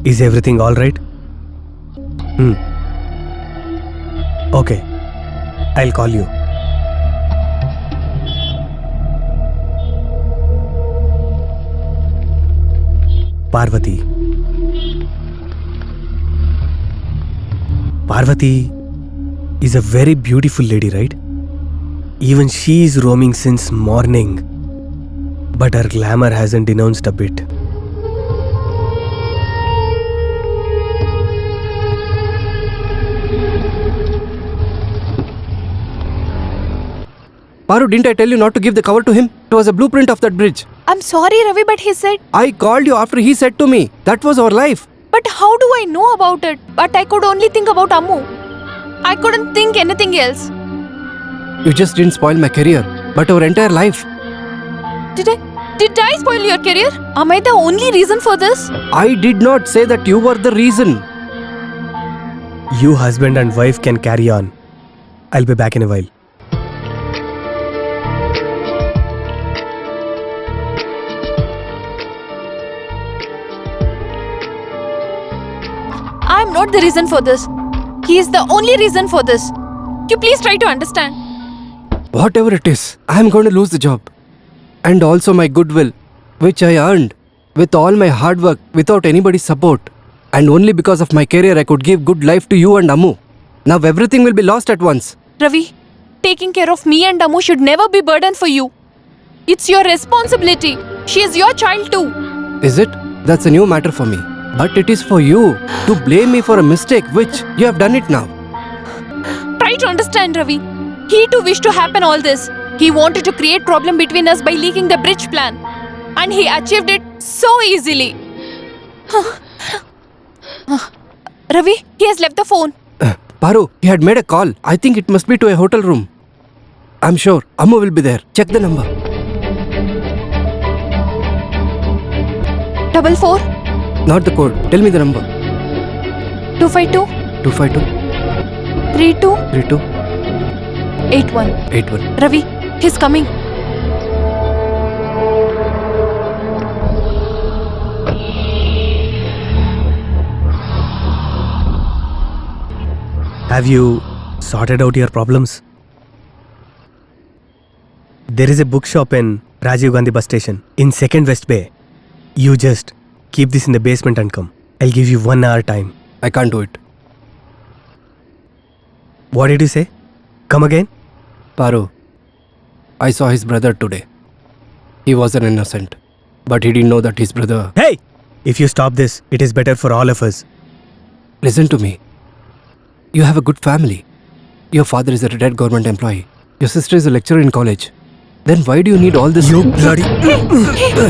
Is everything all right? Okay. I'll call you. Parvati. Parvati is a very beautiful lady, right? Even she is roaming since morning. But her glamour hasn't denounced a bit. Paru, didn't I tell you not to give the cover to him? It was a blueprint of that bridge. I'm sorry, Ravi, but he said. I called you after he said to me. That was our life. But how do I know about it? But I could only think about Ammu. I couldn't think anything else. You just didn't spoil my career, but our entire life. Did I spoil your career? Am I the only reason for this? I did not say that you were the reason. You husband and wife can carry on. I'll be back in a while. I'm not the reason for this. He is the only reason for this. You please try to understand. Whatever it is, I am going to lose the job. And also my goodwill, which I earned with all my hard work without anybody's support. And only because of my career I could give good life to you and Ammu. Now everything will be lost at once. Ravi, taking care of me and Ammu should never be burden for you. It's your responsibility. She is your child too. Is it? That's a new matter for me. But it is for you to blame me for a mistake which you have done it now. Try to understand, Ravi. He too wished to happen all this. He wanted to create problem between us by leaking the bridge plan. And he achieved it so easily. Ravi, he has left the phone. Paru, he had made a call. I think it must be to a hotel room. I'm sure Ammu will be there. Check the number. 44 Not the code. Tell me the number. 252 252 32 32 81. 81. Ravi, he's coming. Have you sorted out your problems? There is a bookshop in Rajiv Gandhi bus station in 2nd West Bay. You just keep this in the basement and come. I'll give you 1 hour time. I can't do it. What did you say? Come again? Paru, I saw his brother today. He was an innocent, but he didn't know that his brother... Hey! If you stop this, it is better for all of us. Listen to me. You have a good family. Your father is a retired government employee. Your sister is a lecturer in college. Then why do you need all this... You bloody... Hey,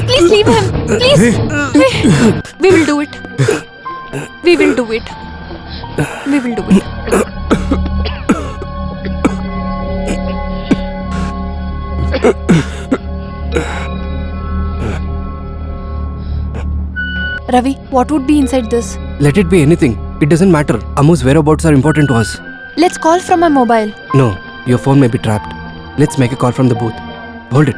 please leave him. Please. Hey, we will do it. We will do it. We will do it. Ravi, what would be inside this? Let it be anything. It doesn't matter. Ammu's whereabouts are important to us. Let's call from my mobile. No, your phone may be trapped. Let's make a call from the booth. Hold it.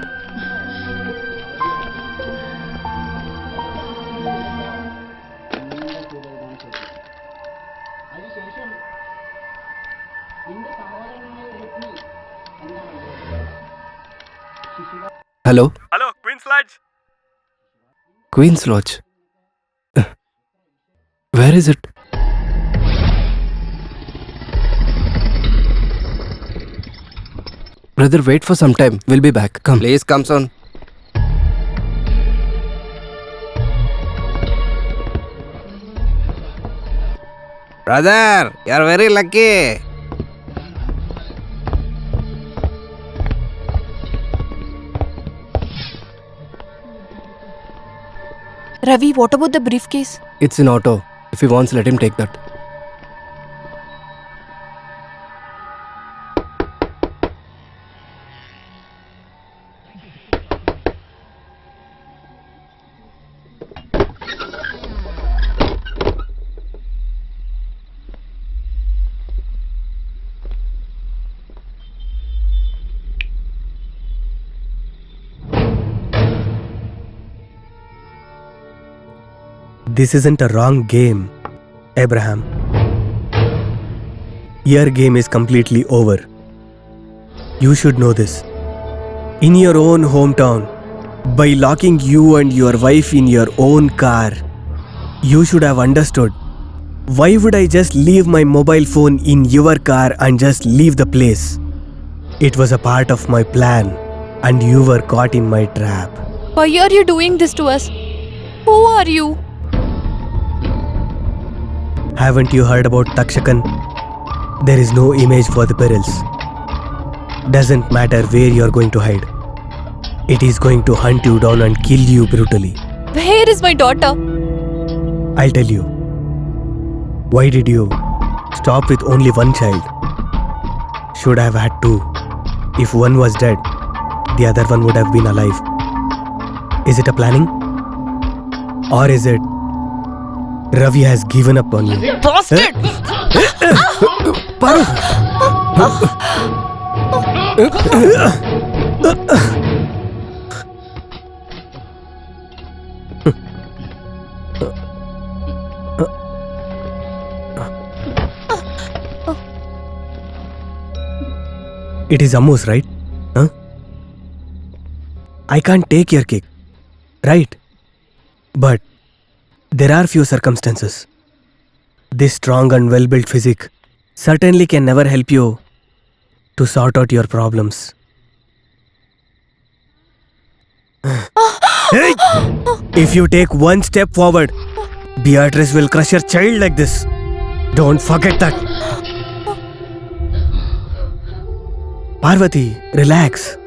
Hello? Hello, Queen's Lodge. Queen's Lodge. Where is it? Brother, wait for some time. We'll be back. Come. Please come soon. Brother, you are very lucky. Ravi, what about the briefcase? It's in auto. If he wants, let him take that. This isn't a wrong game, Abraham. Your game is completely over. You should know this. In your own hometown, by locking you and your wife in your own car, you should have understood. Why would I just leave my mobile phone in your car and just leave the place? It was a part of my plan, and you were caught in my trap. Why are you doing this to us? Who are you? Haven't you heard about Takshakan? There is no image for the perils. Doesn't matter where you're going to hide. It is going to hunt you down and kill you brutally. Where is my daughter? I'll tell you. Why did you stop with only one child? Should have had two. If one was dead, the other one would have been alive. Is it a planning? Or is it Ravi has given up on you? Bastard! It is Ammu's, right? Huh? I can't take your cake, right? But there are few circumstances. This strong and well-built physique certainly can never help you to sort out your problems. Hey! If you take one step forward, Beatrice will crush your child like this. Don't forget that. Parvati, relax.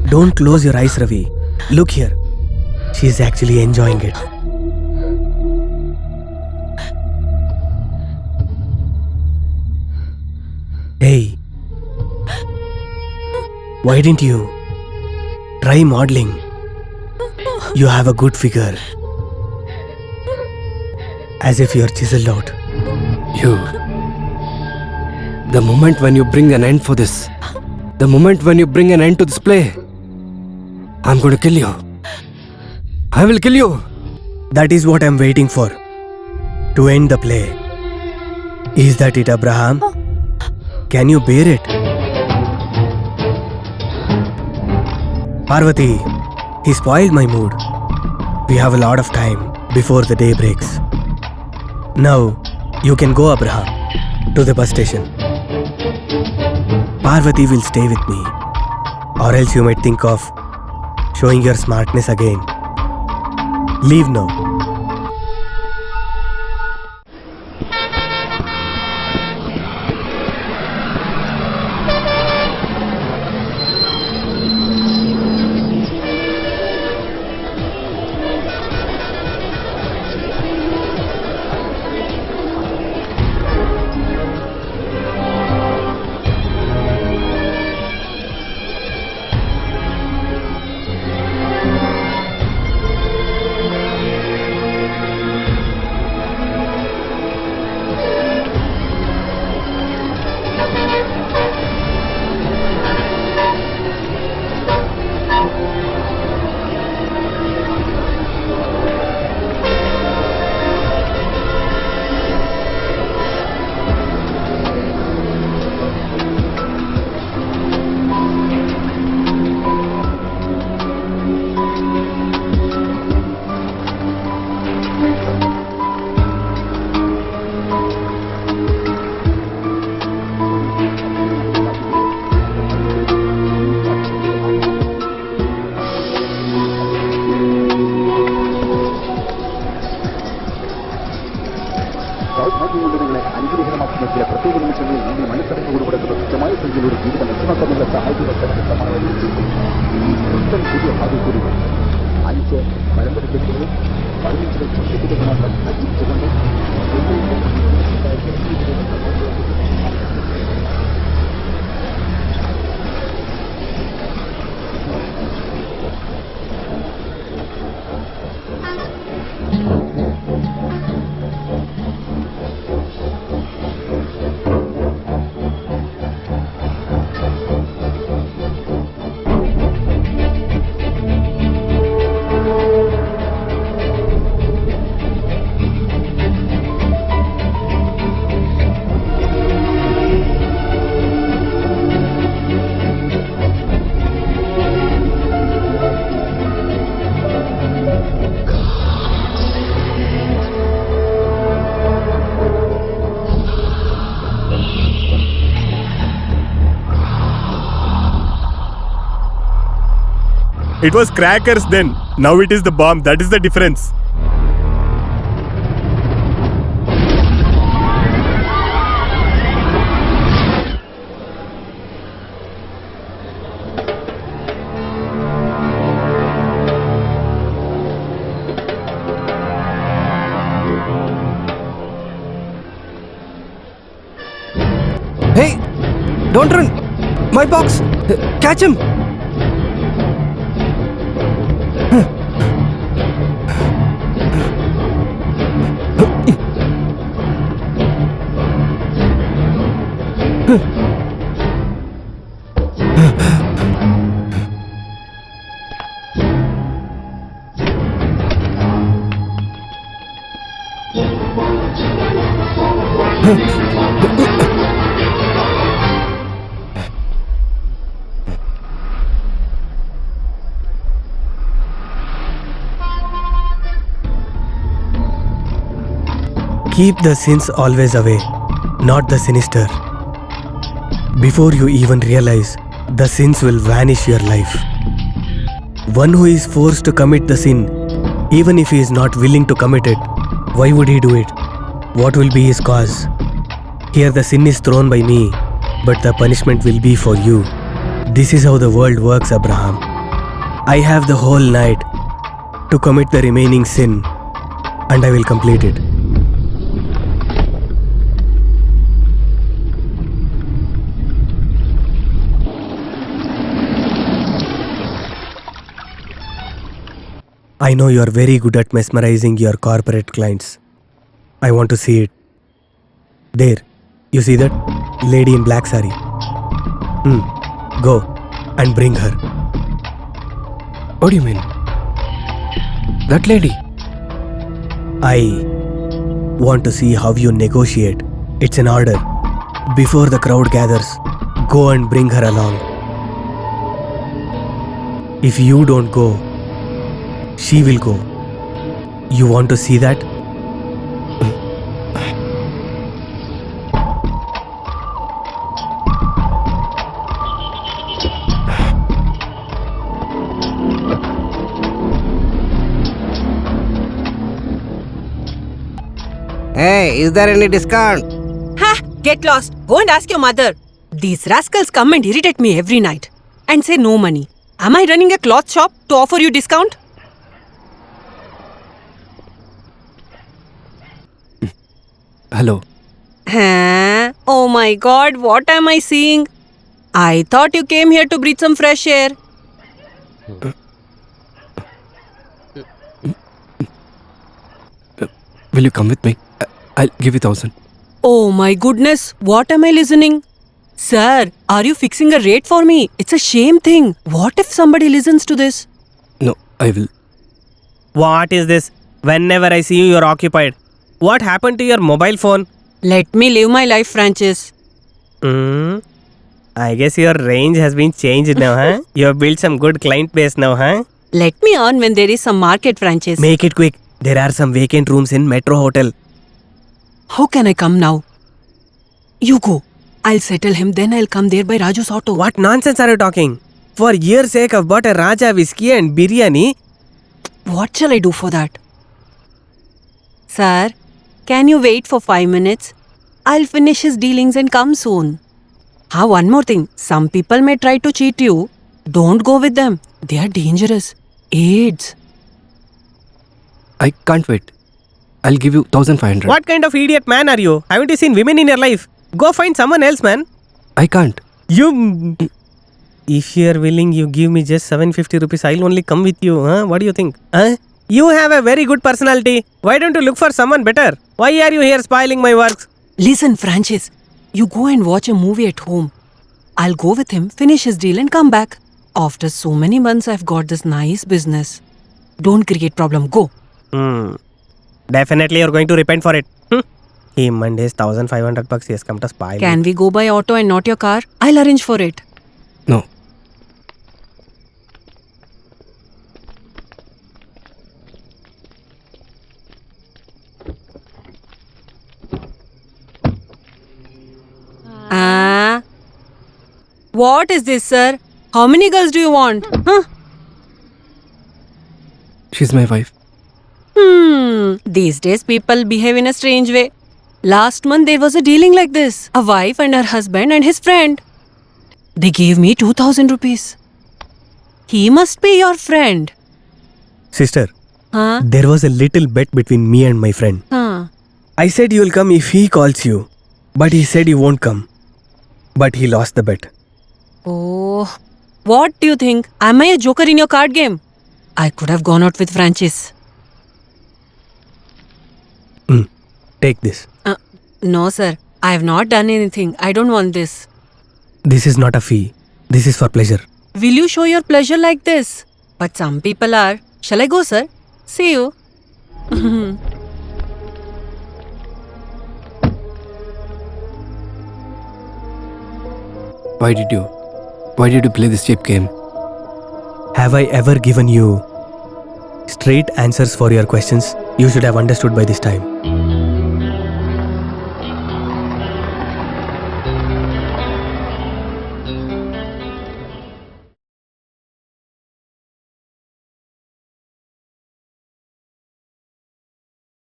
Don't close your eyes, Ravi. Look here. She's actually enjoying it. Hey, why didn't you try modeling? You have a good figure. As if you're chiseled out. You. The moment when you bring an end for this, the moment when you bring an end to this play, I'm going to kill you. I will kill you. That is what I'm waiting for. To end the play. Is that it, Abraham? Can you bear it? Parvati, he spoiled my mood. We have a lot of time before the day breaks. Now, you can go, Abraham, to the bus station. Parvati will stay with me. Or else you might think of showing your smartness again. Leave now. It was crackers then. Now it is the bomb. That is the difference. Hey, don't run. My box. Catch him. Keep the sins always away, not the sinister. Before you even realize, the sins will vanish your life. One who is forced to commit the sin, even if he is not willing to commit it, why would he do it? What will be his cause? Here the sin is thrown by me, but the punishment will be for you. This is how the world works, Abraham. I have the whole night to commit the remaining sin, and I will complete it. I know you are very good at mesmerizing your corporate clients. I want to see it. There, you see that? Lady in black saree. Go and bring her. What do you mean? That lady? I want to see how you negotiate. It's an order. Before the crowd gathers, go and bring her along. If you don't go, she will go. You want to see that? Hey, is there any discount? Ha! Get lost. Go and ask your mother. These rascals come and irritate me every night and say no money. Am I running a cloth shop to offer you discount? Hello. Huh? Oh my god, what am I seeing? I thought you came here to breathe some fresh air. Will you come with me? I'll give you 1,000. Oh my goodness, what am I listening? Sir, are you fixing a rate for me? It's a shame thing. What if somebody listens to this? No, I will. What is this? Whenever I see you, you're occupied. What happened to your mobile phone? Let me live my life, Francis. I guess your range has been changed now, huh? You have built some good client base now, huh? Let me earn when there is some market, Francis. Make it quick. There are some vacant rooms in Metro Hotel. How can I come now? You go. I'll settle him, then I'll come there by Raju's auto. What nonsense are you talking? For years' sake, I've bought a Raja whiskey and biryani. What shall I do for that? Sir, can you wait for 5 minutes? I'll finish his dealings and come soon. one more thing. Some people may try to cheat you. Don't go with them. They are dangerous. AIDS. I can't wait. I'll give you 1,500. What kind of idiot man are you? Haven't you seen women in your life? Go find someone else, man. I can't. You. If you're willing, you give me just 750 rupees. I'll only come with you. Huh? What do you think? Huh? You have a very good personality. Why don't you look for someone better? Why are you here spoiling my works? Listen, Francis. You go and watch a movie at home. I'll go with him, finish his deal and come back. After so many months, I've got this nice business. Don't create problem. Go. Definitely you're going to repent for it. Him and his 1,500 bucks he has come to spoil. Can we go by auto and not your car? I'll arrange for it. No. What is this, sir? How many girls do you want? Huh? She's my wife. These days people behave in a strange way. Last month there was a dealing like this. A wife and her husband and his friend. They gave me 2,000 rupees. He must be your friend. Sister, Huh? there was a little bet between me and my friend. Huh. I said you'll come if he calls you. But he said he won't come. But he lost the bet. Oh. What do you think? Am I a joker in your card game? I could have gone out with Francis. Take this. No, sir. I have not done anything. I don't want this. This is not a fee. This is for pleasure. Will you show your pleasure like this? But some people are. Shall I go, sir? See you. Why did you play this cheap game? Have I ever given you straight answers for your questions? You should have understood by this time.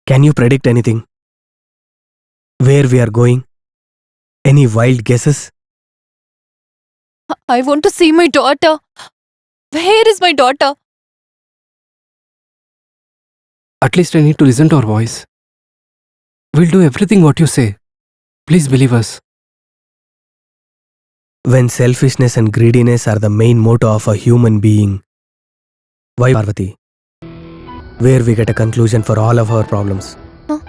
Can you predict anything? Where we are going? Any wild guesses? I want to see my daughter. Where is my daughter? At least I need to listen to her voice. We'll do everything what you say. Please believe us. When selfishness and greediness are the main motto of a human being, why Parvati? Where we get a conclusion for all of our problems. Huh?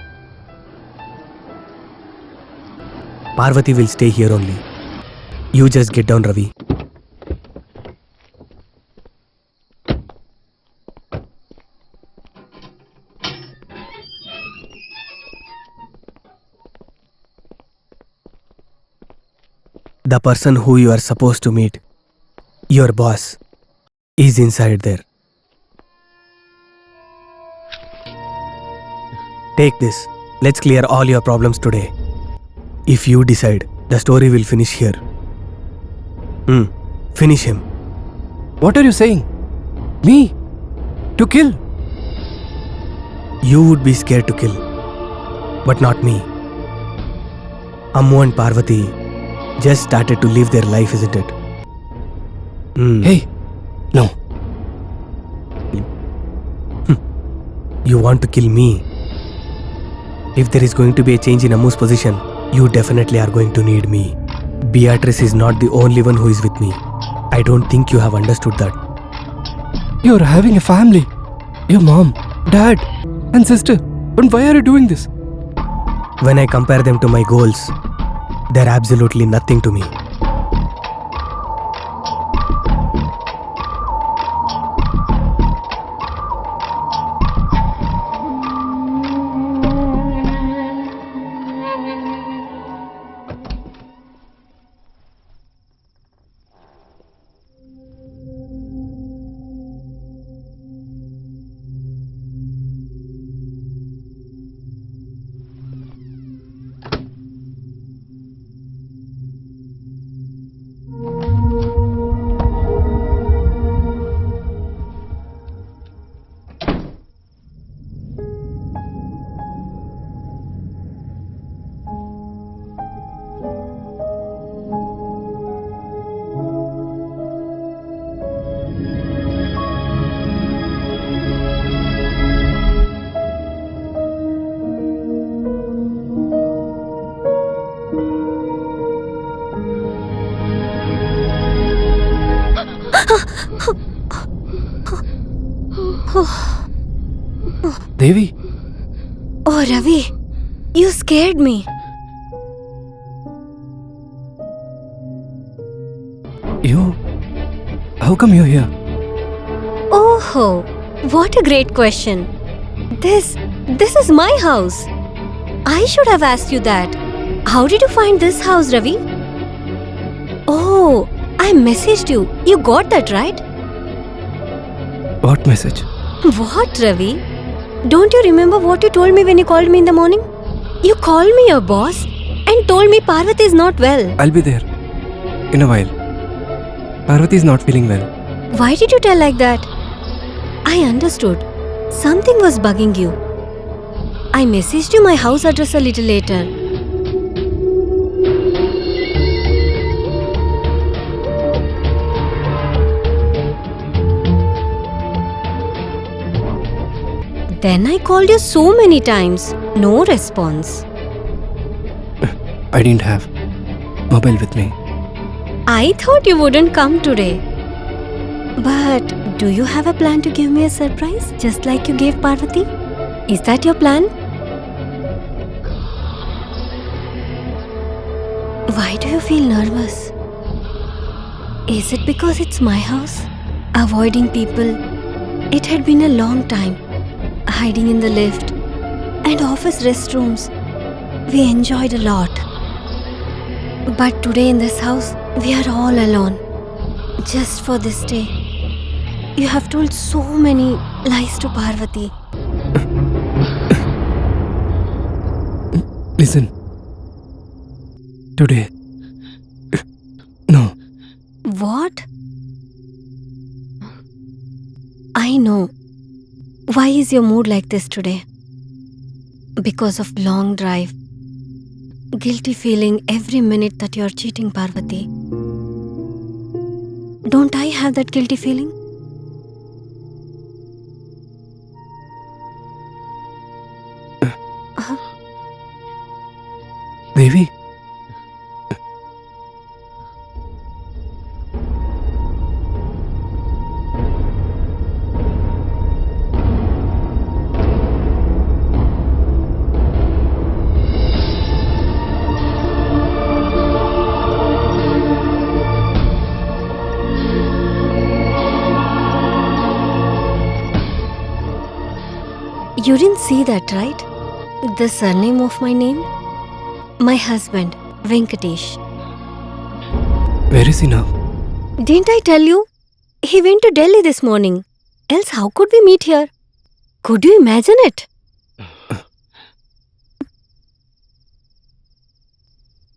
Parvati will stay here only. You just get down, Ravi. The person who you are supposed to meet, your boss, is inside there. Take this. Let's clear all your problems today. If you decide, the story will finish here. Finish him. What are you saying? Me? To kill? You would be scared to kill. But not me. Ammu and Parvati just started to live their life, isn't it? Hey, no. You want to kill me? If there is going to be a change in Ammu's position, you definitely are going to need me. Beatrice is not the only one who is with me. I don't think you have understood that. You're having a family. Your mom, dad, and sister. But why are you doing this? When I compare them to my goals, they're absolutely nothing to me. Devi, Oh, Ravi, you scared me. how come you're here? Oh, what a great question. This is my house. I should have asked you that. How did you find this house, Ravi? Oh, I messaged you. You got that, right? What message? What, Ravi? Don't you remember what you told me when you called me in the morning? You called me your boss and told me Parvati is not well. I'll be there in a while. Parvati is not feeling well. Why did you tell like that? I understood. Something was bugging you. I messaged you my house address a little later. Then I called you so many times. No response. I didn't have mobile with me. I thought you wouldn't come today. But do you have a plan to give me a surprise, just like you gave Parvati? Is that your plan? Why do you feel nervous? Is it because it's my house? Avoiding people. It had been a long time. Hiding in the lift and office restrooms. We enjoyed a lot. But today in this house, we are all alone. Just for this day. You have told so many lies to Parvati. Listen. Today. No. What? I know. Why is your mood like this today? Because of long drive. Guilty feeling every minute that you're cheating Parvati. Don't I have that guilty feeling? Devi. You didn't see that, right? The surname of my name? My husband, Venkatesh. Where is he now? Didn't I tell you? He went to Delhi this morning. Else how could we meet here? Could you imagine it?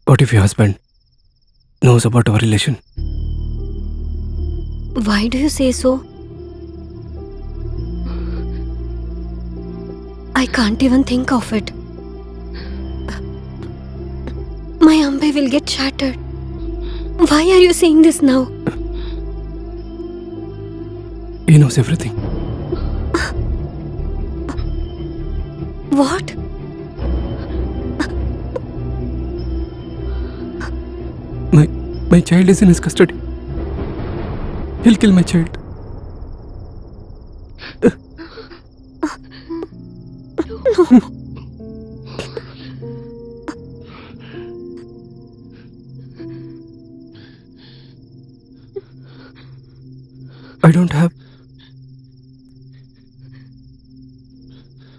What if your husband knows about our relation? Why do you say so? I can't even think of it. My ambe will get shattered. Why are you saying this now? He knows everything. What? My child is in his custody. He'll kill my child.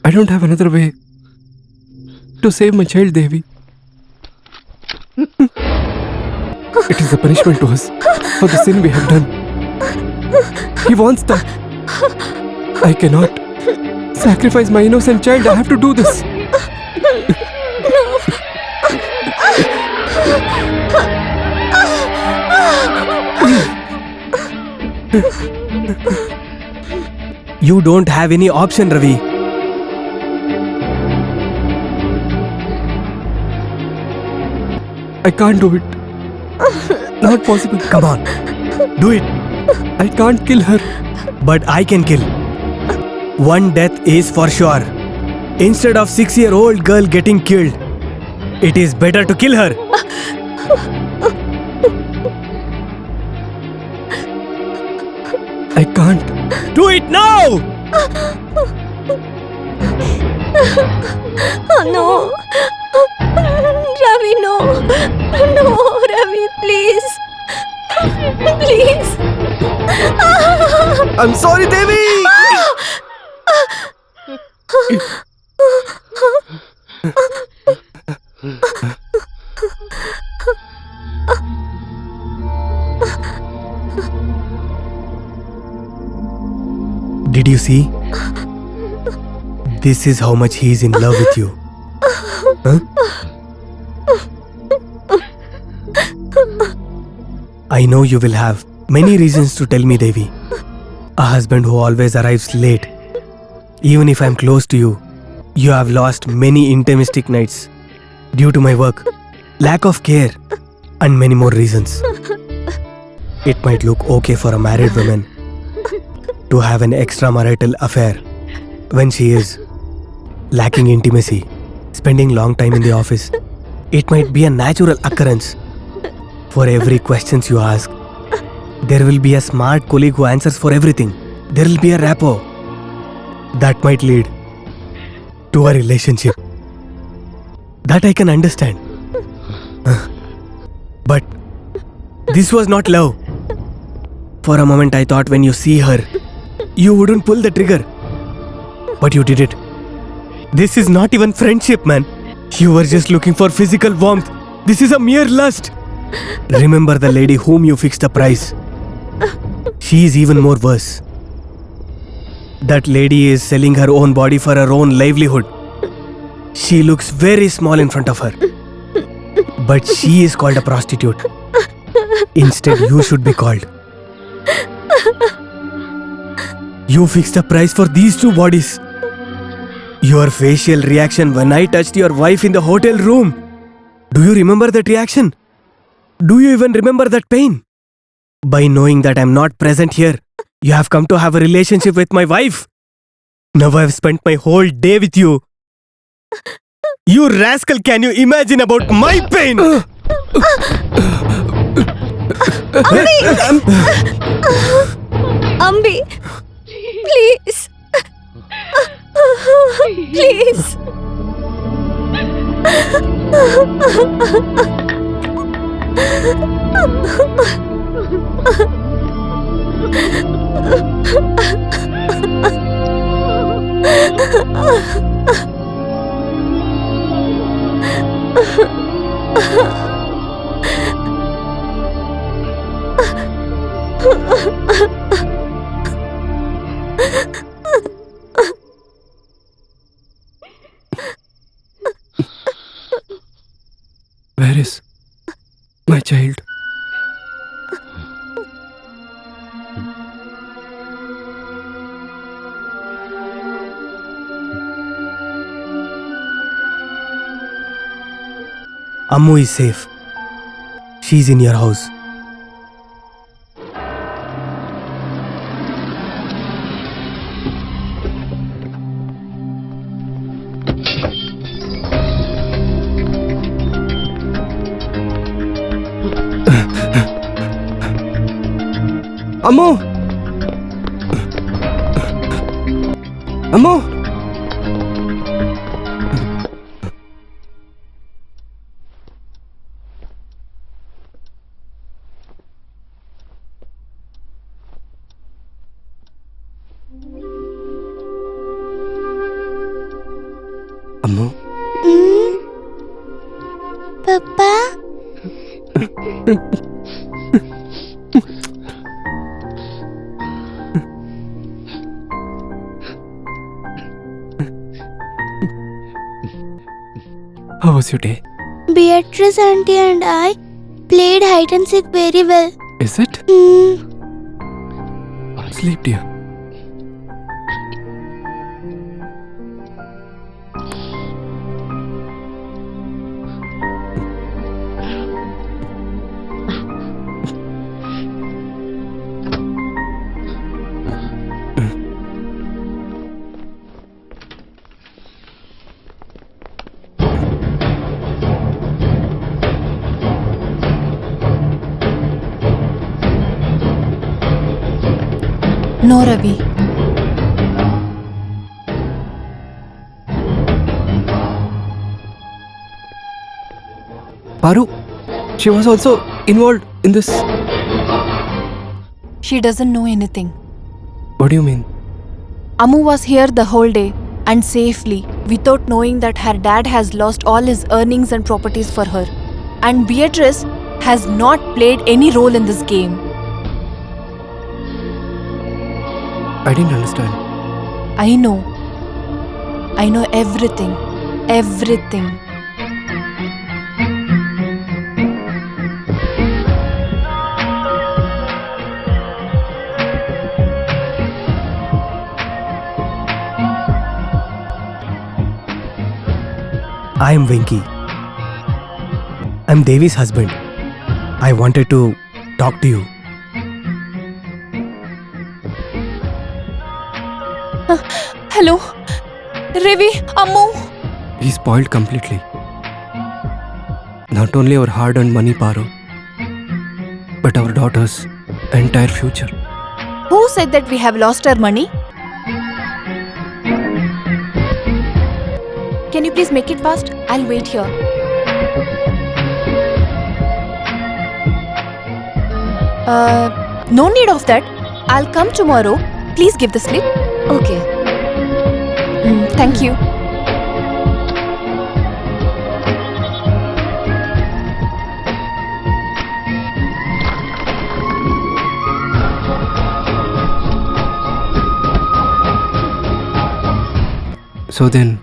I don't have another way to save my child, Devi. It is a punishment to us for the sin we have done. He wants that. I cannot sacrifice my innocent child. I have to do this. You don't have any option, Ravi. I can't do it. Not possible. Come on. Do it. I can't kill her. But I can kill. One death is for sure. Instead of 6-year-old girl getting killed, it is better to kill her. I can't. Do it now! Oh no! Ravi, no! No, Ravi, please! Please! I'm sorry, Devi! Did you see? This is how much he is in love with you. Huh? I know you will have many reasons to tell me, Devi. A husband who always arrives late. Even if I'm close to you, you have lost many intimistic nights due to my work, lack of care, and many more reasons. It might look okay for a married woman to have an extramarital affair when she is lacking intimacy, spending long time in the office. It might be a natural occurrence. For every questions you ask, there will be a smart colleague who answers for everything. There will be a rapport that might lead to a relationship. That I can understand. But this was not love. For a moment I thought when you see her, you wouldn't pull the trigger. But you did it. This is not even friendship, man. You were just looking for physical warmth. This is a mere lust. Remember the lady whom you fixed the price. She is even more worse. That lady is selling her own body for her own livelihood. She looks very small in front of her. But she is called a prostitute. Instead, you should be called. You fixed a price for these two bodies. Your facial reaction when I touched your wife in the hotel room. Do you remember that reaction? Do you even remember that pain? By knowing that I'm not present here, you have come to have a relationship with my wife. Now I've spent my whole day with you. You rascal, can you imagine about my pain? Ambi! Please! Please! Where is my child? Ammu is safe. She's in your house. Ammu! Ammu! Ammu? Papa? How was your day? Beatrice auntie and I played hide and seek very well. Is it? Sleep, dear. No, Ravi. Paru, she was also involved in this. She doesn't know anything. What do you mean? Amu was here the whole day and safely without knowing that her dad has lost all his earnings and properties for her. And Beatrice has not played any role in this game. I didn't understand. I know. I know everything. Everything. I am Venki. I'm Devi's husband. I wanted to talk to you. Hello? Ravi, Amu. He spoiled completely. Not only our hard-earned money, Paru, but our daughter's entire future. Who said that we have lost our money? Can you please make it fast? I'll wait here. No need of that. I'll come tomorrow. Please give the slip. Okay. Thank you. So then,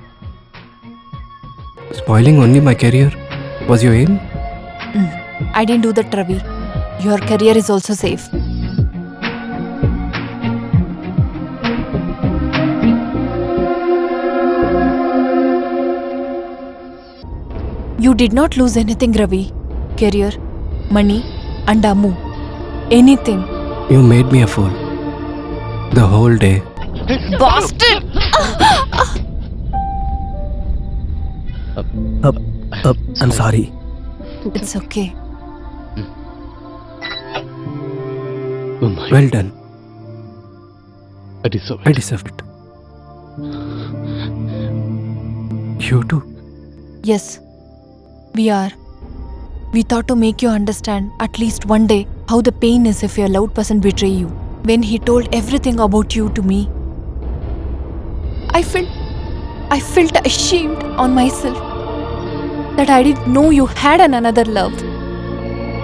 spoiling only my career was your aim? I didn't do that, Ravi. Your career is also safe. You did not lose anything, Ravi. Career, money, and Amu. Anything. You made me a fool. The whole day. Bastard! I'm sorry. It's okay. Well done. I deserve I deserve it. You too. Yes, we are. We thought to make you understand at least one day how the pain is if your loud person betray you. When he told everything about you to me, I felt ashamed on myself that I didn't know you had another love.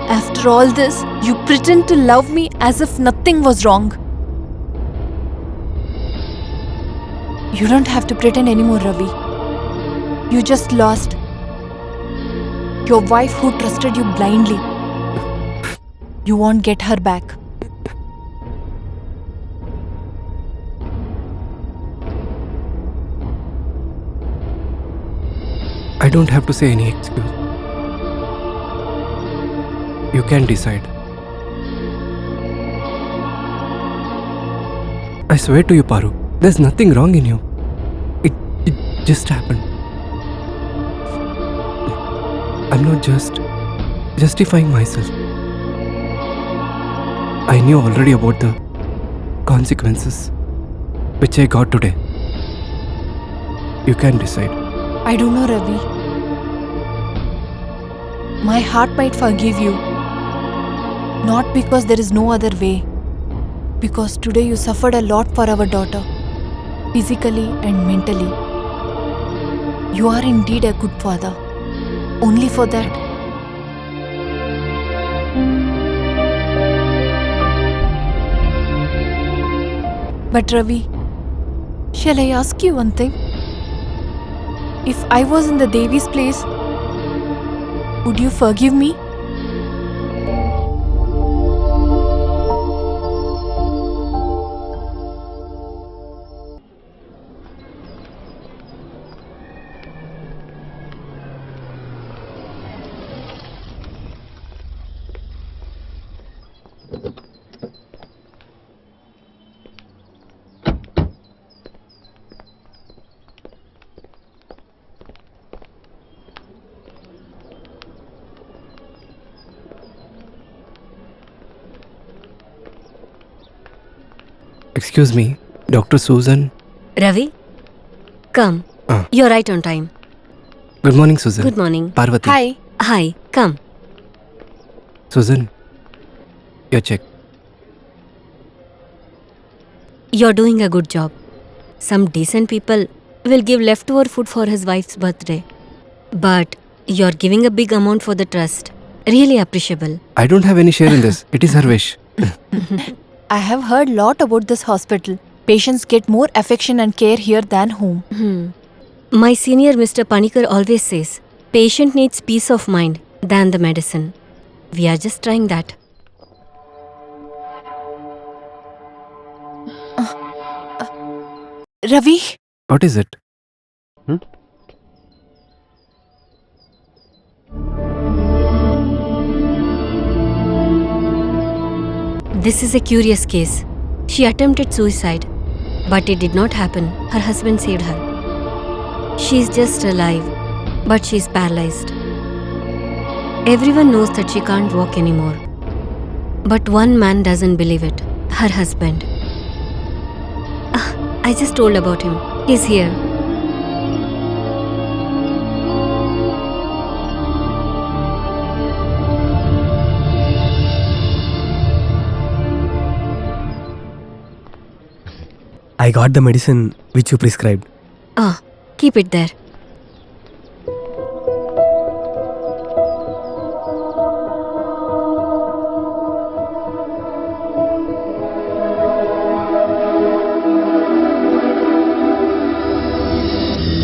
After all this, you pretend to love me as if nothing was wrong. You don't have to pretend anymore, Ravi. You just lost your wife who trusted you blindly. You won't get her back. I don't have to say any excuse. You can decide. I swear to you, Paru, there's nothing wrong in you. It just happened. I'm not just justifying myself. I knew already about the consequences which I got today. You can decide. I don't know, Ravi. My heart might forgive you. Not because there is no other way. Because today you suffered a lot for our daughter. Physically and mentally. You are indeed a good father. Only for that. But Ravi, shall I ask you one thing? If I was in the Devi's place, would you forgive me? Excuse me, Dr. Susan. Ravi, come. You're right on time. Good morning, Susan. Good morning. Parvati. Hi. Hi, come. Susan, your check. You're doing a good job. Some decent people will give leftover food for his wife's birthday. But you're giving a big amount for the trust. Really appreciable. I don't have any share in this. It is her wish. I have heard lot about this hospital. Patients get more affection and care here than home. My senior Mr. Panikar always says, patient needs peace of mind than the medicine. We are just trying that. Ravi, What is it? This is a curious case. She attempted suicide, but it did not happen. Her husband saved her. She's just alive, but she's paralyzed. Everyone knows that she can't walk anymore. But one man doesn't believe it. Her husband. I just told about him. He's here. I got the medicine which you prescribed. Keep it there.